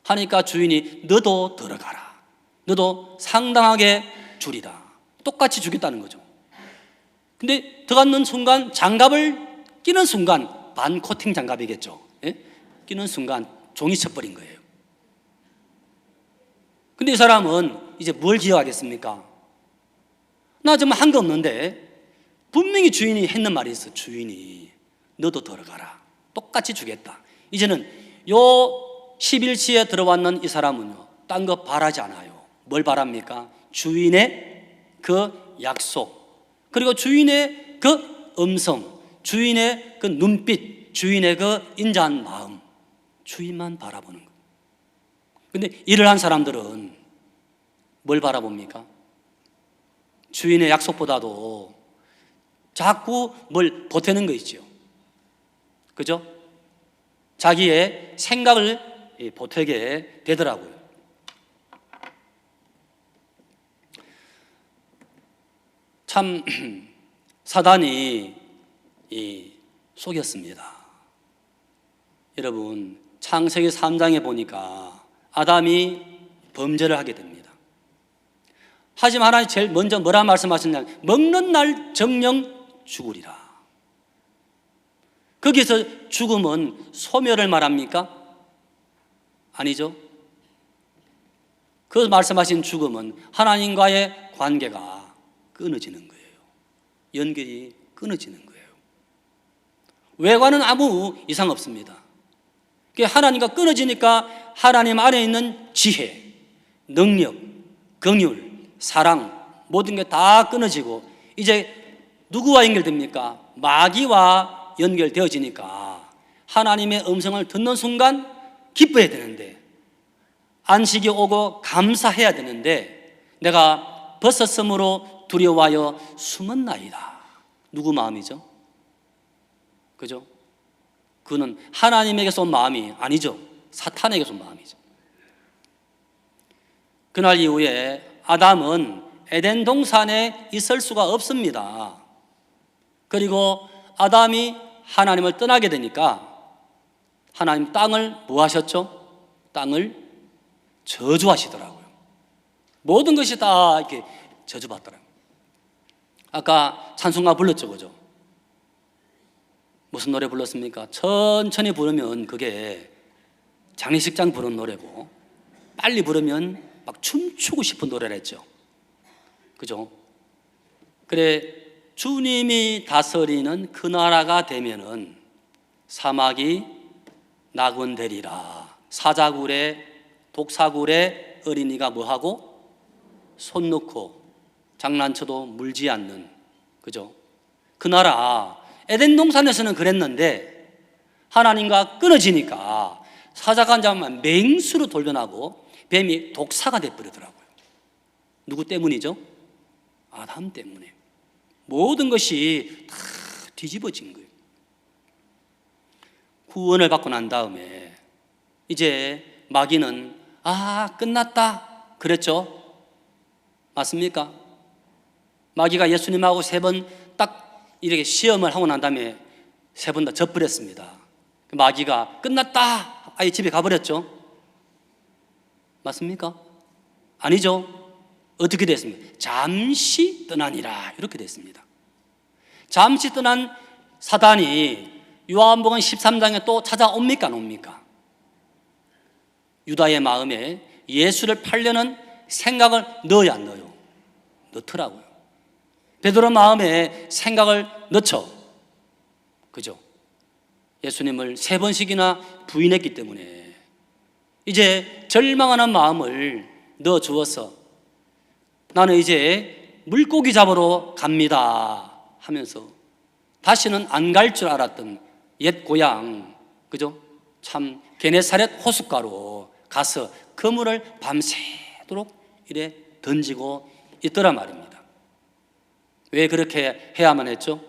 하니까 주인이 너도 들어가라, 너도 상당하게 주리다, 똑같이 주겠다는 거죠. 근데 들어가는 순간 장갑을 끼는 순간, 반 코팅 장갑이겠죠. 예? 끼는 순간 종이 쳐버린 거예요. 근데 이 사람은 이제 뭘 기억하겠습니까? 나 정말 한 거 없는데 분명히 주인이 했는 말이 있어. 주인이 너도 들어가라. 똑같이 주겠다. 이제는 요 11시에 들어왔는 이 사람은요, 딴 거 바라지 않아요. 뭘 바랍니까? 주인의 그 약속, 그리고 주인의 그 음성, 주인의 그 눈빛, 주인의 그 인자한 마음, 주인만 바라보는 거예요. 근데 일을 한 사람들은 뭘 바라봅니까? 주인의 약속보다도 자꾸 뭘 보태는 거 있죠. 그죠? 자기의 생각을 보태게 되더라고요. 참 사단이 속였습니다. 여러분, 창세기 3장에 보니까 아담이 범죄를 하게 됩니다. 하지만 하나님 제일 먼저 뭐라 말씀하셨냐면 먹는 날 정령 죽으리라. 거기서 죽음은 소멸을 말합니까? 아니죠. 그 말씀하신 죽음은 하나님과의 관계가 끊어지는 거예요. 연결이 끊어지는 거예요. 외관은 아무 이상 없습니다. 하나님과 끊어지니까 하나님 안에 있는 지혜, 능력, 긍휼, 사랑, 모든 게 다 끊어지고 이제 누구와 연결됩니까? 마귀와 연결되어지니까 하나님의 음성을 듣는 순간 기뻐해야 되는데, 안식이 오고 감사해야 되는데 내가 벗었으므로 두려워하여 숨었나이다. 누구 마음이죠? 그죠? 그는 하나님에게서 온 마음이 아니죠. 사탄에게서 온 마음이죠. 그날 이후에 아담은 에덴 동산에 있을 수가 없습니다. 그리고 아담이 하나님을 떠나게 되니까 하나님 땅을 뭐 하셨죠? 땅을 저주하시더라고요. 모든 것이 다 이렇게 저주받더라고요. 아까 찬송가 불렀죠, 그죠? 무슨 노래 불렀습니까? 천천히 부르면 그게 장례식장 부르는 노래고, 빨리 부르면 막 춤추고 싶은 노래를 했죠. 그죠? 그래, 주님이 다스리는 그 나라가 되면은 사막이 나그네되리라. 사자굴에 독사굴에 어린이가 뭐하고? 손 놓고 장난쳐도 물지 않는, 그죠? 그 나라 에덴 동산에서는 그랬는데 하나님과 끊어지니까 사자가 잡으면 맹수로 돌변하고 뱀이 독사가 돼버리더라고요. 누구 때문이죠? 아담 때문에 모든 것이 다 뒤집어진 거예요. 구원을 받고 난 다음에 이제 마귀는 끝났다 그랬죠? 맞습니까? 마귀가 예수님하고 3번 딱 이렇게 시험을 하고 난 다음에 3번 다 져버렸습니다. 마귀가 끝났다 아예 집에 가버렸죠? 맞습니까? 아니죠. 어떻게 됐습니까? 잠시 떠나니라 이렇게 됐습니다. 잠시 떠난 사단이 요한복음 13장에 또 찾아옵니까 안 옵니까? 유다의 마음에 예수를 팔려는 생각을 넣어야 안 넣어요? 넣더라고요. 베드로 마음에 생각을 넣죠. 그죠? 예수님을 3번씩이나 부인했기 때문에 이제 절망하는 마음을 넣어 주어서 나는 이제 물고기 잡으러 갑니다 하면서 다시는 안 갈 줄 알았던 옛 고향, 그죠? 참 게네사렛 호숫가로 가서 그물을 밤새도록 이래 던지고 있더라 말입니다. 왜 그렇게 해야만 했죠?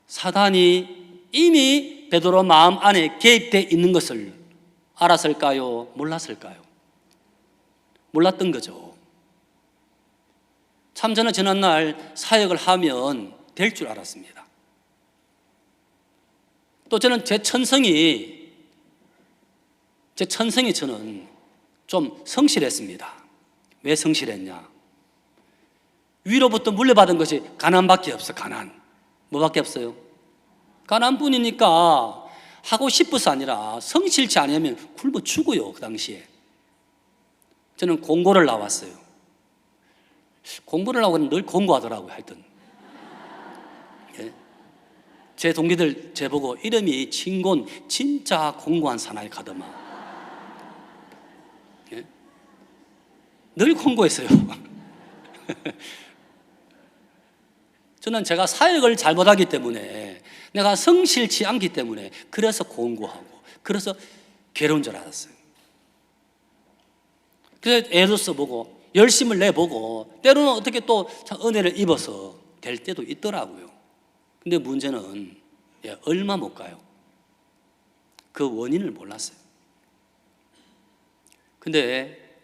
사단이 이미 베드로 마음 안에 개입되어 있는 것을 알았을까요? 몰랐을까요? 몰랐던 거죠. 참 저는 지난날 사역을 하면 될 줄 알았습니다. 또 저는 제 천성이 저는 좀 성실했습니다. 왜 성실했냐? 위로부터 물려받은 것이 가난밖에 없어. 가난. 뭐밖에 없어요? 가난뿐이니까 하고 싶어서 아니라 성실치 않으면 굶어 죽어요. 그 당시에 저는 공고를 나왔어요. 공부를 하고 늘 공부하더라고요. 하여튼 예? 제 동기들 제보고 이름이 진곤, 진짜 공부한 사나이 가더만. 예? 늘 공부했어요. 저는 제가 사역을 잘못하기 때문에, 내가 성실치 않기 때문에, 그래서 공부하고, 그래서 괴로운 줄 알았어요. 그래서 애도 써보고 열심을 내보고 때로는 어떻게 또 은혜를 입어서 될 때도 있더라고요. 근데 문제는 얼마 못 가요. 그 원인을 몰랐어요. 근데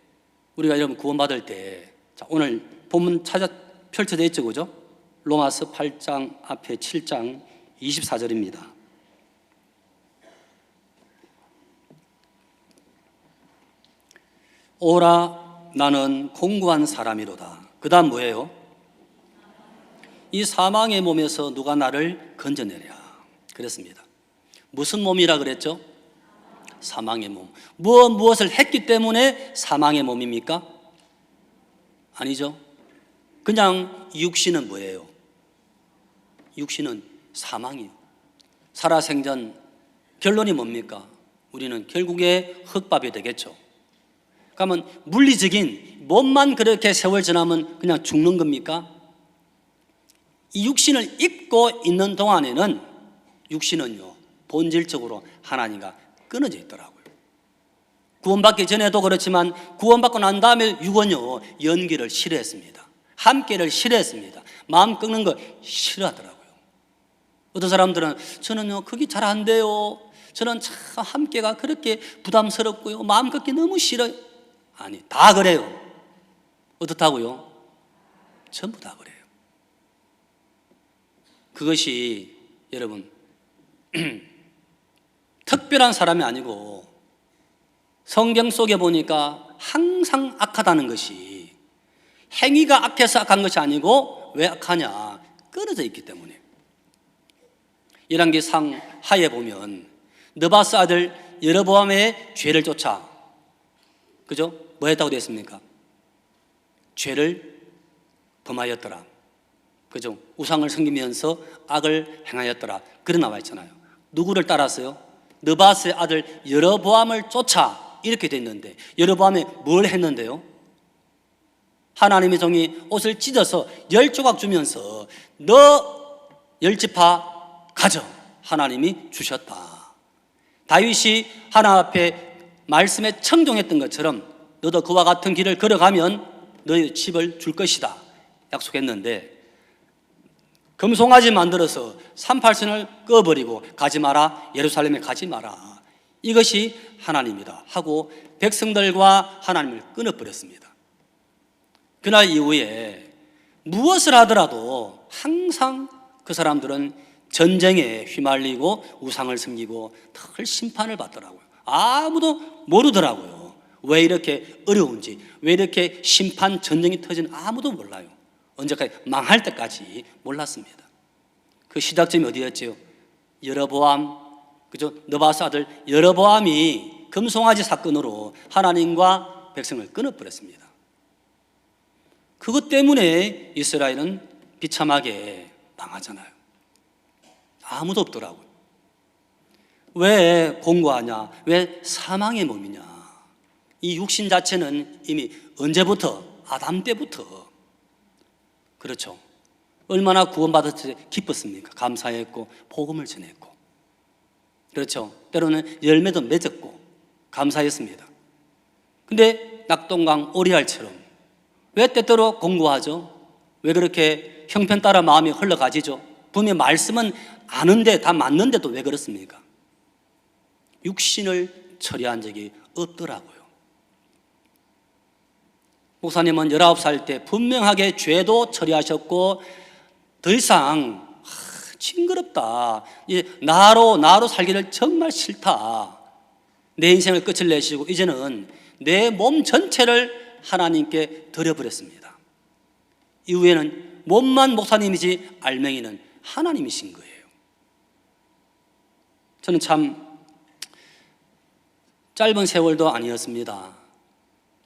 우리가 여러분 구원받을 때, 자, 오늘 본문 펼쳐져 있죠, 그죠? 로마서 8장 앞에 7장 24절입니다. 오라 나는 공고한 사람이로다. 그 다음 뭐예요? 이 사망의 몸에서 누가 나를 건져내랴 그랬습니다. 무슨 몸이라 그랬죠? 사망의 몸. 무엇을 했기 때문에 사망의 몸입니까? 아니죠. 그냥 육신은 뭐예요? 육신은 사망이에요. 살아생전 결론이 뭡니까? 우리는 결국에 흙밥이 되겠죠. 그러면 물리적인 몸만 그렇게 세월 지나면 그냥 죽는 겁니까? 이 육신을 입고 있는 동안에는 육신은요 본질적으로 하나님과 끊어져 있더라고요. 구원받기 전에도 그렇지만 구원받고 난 다음에 육은요 연기를 싫어했습니다. 함께를 싫어했습니다. 마음 끊는 거 싫어하더라고요. 어떤 사람들은 저는요 그게 잘 안 돼요. 저는 참 함께가 그렇게 부담스럽고요 마음 끊기 너무 싫어요. 아니 다 그래요. 어떻다고요? 전부 다 그래요. 그것이 여러분 특별한 사람이 아니고 성경 속에 보니까 항상 악하다는 것이 행위가 악해서 악한 것이 아니고 왜 악하냐? 끊어져 있기 때문에. 열왕기상 하에 보면 느바스 아들 여로보암의 죄를 쫓아 그죠? 뭐 했다고 되어 있습니까? 죄를 범하였더라. 그죠? 우상을 섬기면서 악을 행하였더라. 그래 나와 있잖아요. 누구를 따랐어요? 느바스의 아들 여로보암을 쫓아 이렇게 돼 있는데 여로보암이 뭘 했는데요? 하나님의 종이 옷을 찢어서 10조각 주면서 너 10지파 가져 하나님이 주셨다. 다윗이 하나님 앞에 말씀에 청종했던 것처럼 너도 그와 같은 길을 걸어가면 너의 집을 줄 것이다 약속했는데 금송아지 만들어서 38선을 꺼버리고 가지 마라 예루살렘에 가지 마라 이것이 하나님이다 하고 백성들과 하나님을 끊어버렸습니다. 그날 이후에 무엇을 하더라도 항상 그 사람들은 전쟁에 휘말리고 우상을 섬기고 늘 심판을 받더라고요. 아무도 모르더라고요. 왜 이렇게 어려운지, 왜 이렇게 심판 전쟁이 터지는 아무도 몰라요. 언제까지 망할 때까지 몰랐습니다. 그 시작점이 어디였죠? 여로보암, 그죠? 느바스 아들 여로보암이 금송아지 사건으로 하나님과 백성을 끊어버렸습니다. 그것 때문에 이스라엘은 비참하게 망하잖아요. 아무도 없더라고요. 왜 공고하냐? 왜 사망의 몸이냐? 이 육신 자체는 이미 언제부터? 아담 때부터. 그렇죠. 얼마나 구원받았을 때 기뻤습니까? 감사했고 복음을 전했고 그렇죠. 때로는 열매도 맺었고 감사했습니다. 근데 낙동강 오리알처럼 왜 때때로 공고하죠? 왜 그렇게 형편 따라 마음이 흘러가지죠? 분명 말씀은 아는데 다 맞는데도 왜 그렇습니까? 육신을 처리한 적이 없더라고요. 목사님은 19살 때 분명하게 죄도 처리하셨고 더 이상 징그럽다. 나로 살기를 정말 싫다. 내 인생을 끝을 내시고 이제는 내 몸 전체를 하나님께 드려버렸습니다. 이후에는 몸만 목사님이지 알맹이는 하나님이신 거예요. 저는 참 짧은 세월도 아니었습니다.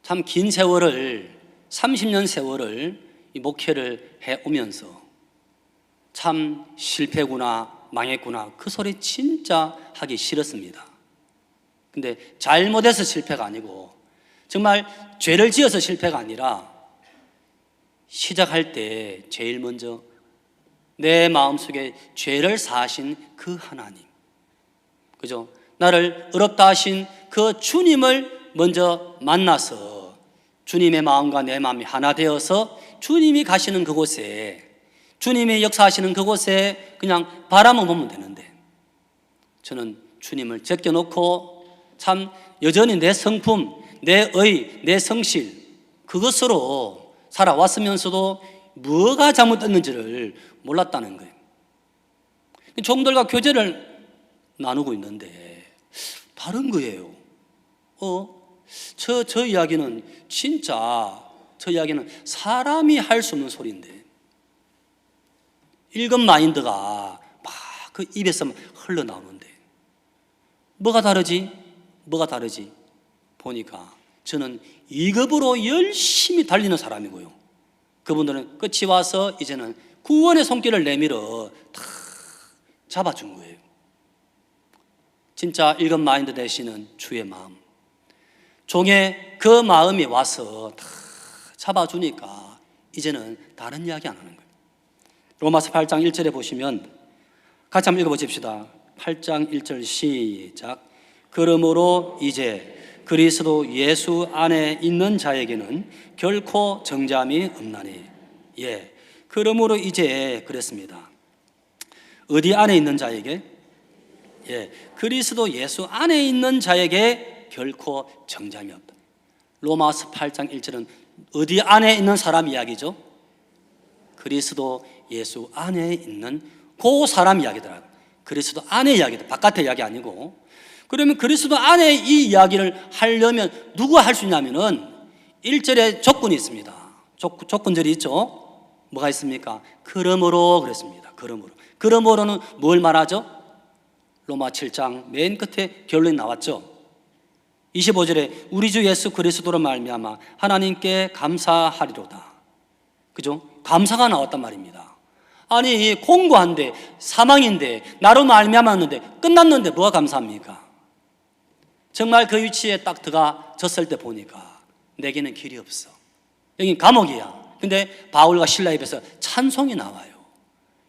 참 긴 세월을 30년 세월을 이 목회를 해오면서 참 실패구나 망했구나 그 소리 진짜 하기 싫었습니다. 근데 잘못해서 실패가 아니고 정말 죄를 지어서 실패가 아니라 시작할 때 제일 먼저 내 마음속에 죄를 사하신 그 하나님, 그죠? 나를 어렵다 하신 그 주님을 먼저 만나서 주님의 마음과 내 마음이 하나 되어서 주님이 가시는 그곳에, 주님의 역사하시는 그곳에 그냥 바라만 보면 되는데, 저는 주님을 제껴놓고 참 여전히 내 성품, 내 의, 내 성실 그것으로 살아왔으면서도 뭐가 잘못됐는지를 몰랐다는 거예요. 종들과 교제를 나누고 있는데 다른 거예요. 저 이야기는 진짜 저 이야기는 사람이 할 수 없는 소리인데 일급 마인드가 막 그 입에서 흘러나오는데 뭐가 다르지? 보니까 저는 2급으로 열심히 달리는 사람이고요. 그분들은 끝이 와서 이제는 구원의 손길을 내밀어 다 잡아준 거예요. 진짜 1급 마인드 되시는 주의 마음, 종의 그 마음이 와서 다 잡아주니까 이제는 다른 이야기 안 하는 거예요. 로마서 8장 1절에 보시면 같이 한번 읽어보십시다. 8장 1절 시작. 그러므로 이제 그리스도 예수 안에 있는 자에게는 결코 정죄함이 없나니. 그러므로 이제 그랬습니다. 어디 안에 있는 자에게? 그리스도 예수 안에 있는 자에게 결코 정죄함이 없다. 로마서 8장 1절은 어디 안에 있는 사람 이야기죠? 그리스도 예수 안에 있는 그 사람 이야기더라고요. 그리스도 안에 이야기다. 바깥의 이야기 아니고. 그러면 그리스도 안에 이 이야기를 하려면 누가 할 수 있냐면은 1절에 조건이 있습니다. 조건절이 있죠. 뭐가 있습니까? 그러므로 그랬습니다. 그러므로는 뭘 말하죠? 로마 7장 맨 끝에 결론이 나왔죠. 25절에 우리 주 예수 그리스도로 말미암아 하나님께 감사하리로다. 그죠? 감사가 나왔단 말입니다. 아니 공고한데 사망인데 나로 말미암았는데 끝났는데 뭐가 감사합니까? 정말 그 위치에 딱 들어가졌을 때 보니까 내게는 길이 없어. 여긴 감옥이야. 근데 바울과 실라 입에서 찬송이 나와요.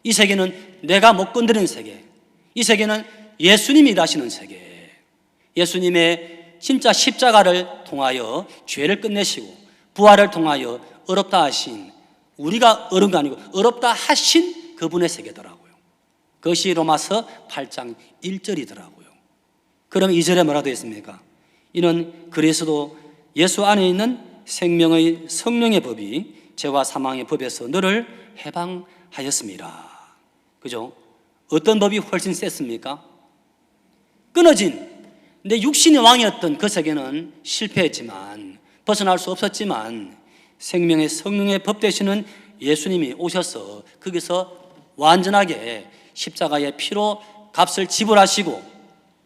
이 세계는 내가 못 건드리는 세계, 이 세계는 예수님이 일하시는 세계, 예수님의 진짜 십자가를 통하여 죄를 끝내시고 부활을 통하여 어렵다 하신, 우리가 어려운 거 아니고 어렵다 하신 그분의 세계더라고요. 그것이 로마서 8장 1절이더라고요. 그럼 2절에 뭐라고 되어 있습니까? 이는 그리스도 예수 안에 있는 생명의 성령의 법이 죄와 사망의 법에서 너를 해방하였습니다. 그죠? 어떤 법이 훨씬 셌습니까? 끊어진 내 육신의 왕이었던 그 세계는 실패했지만, 벗어날 수 없었지만 생명의 성령의 법 되시는 예수님이 오셔서 거기서 완전하게 십자가의 피로 값을 지불하시고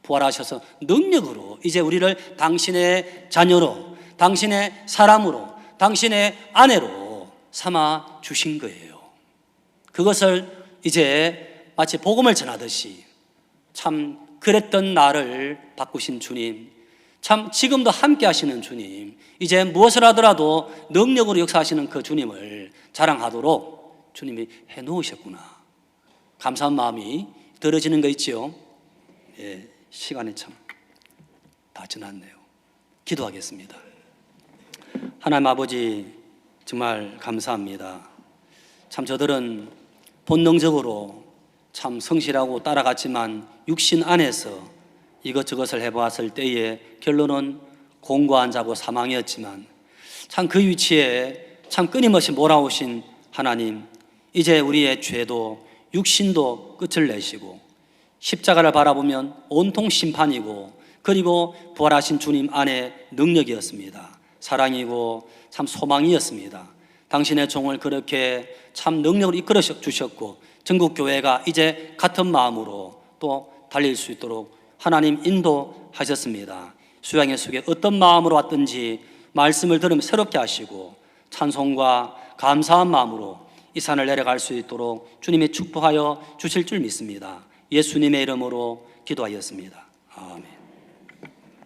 부활하셔서 능력으로 이제 우리를 당신의 자녀로, 당신의 사람으로, 당신의 아내로 삼아 주신 거예요. 그것을 이제 마치 복음을 전하듯이 참 그랬던 나를 바꾸신 주님, 참 지금도 함께 하시는 주님, 이제 무엇을 하더라도 능력으로 역사하시는 그 주님을 자랑하도록 주님이 해놓으셨구나. 감사한 마음이 들어지는 거 있죠. 시간이 참 다 지났네요. 기도하겠습니다. 하나님 아버지 정말 감사합니다. 참 저들은 본능적으로 참 성실하고 따라갔지만 육신 안에서 이것저것을 해보았을 때의 결론은 공고한 자고 사망이었지만 참 그 위치에 참 끊임없이 몰아오신 하나님, 이제 우리의 죄도 육신도 끝을 내시고 십자가를 바라보면 온통 심판이고, 그리고 부활하신 주님 안에 능력이었습니다. 사랑이고 참 소망이었습니다. 당신의 종을 그렇게 참 능력으로 이끌어 주셨고 전국교회가 이제 같은 마음으로 또 달릴 수 있도록 하나님 인도하셨습니다. 수양회 속에 어떤 마음으로 왔든지 말씀을 들으면 새롭게 하시고 찬송과 감사한 마음으로 이 산을 내려갈 수 있도록 주님이 축복하여 주실 줄 믿습니다. 예수님의 이름으로 기도하였습니다. 아멘.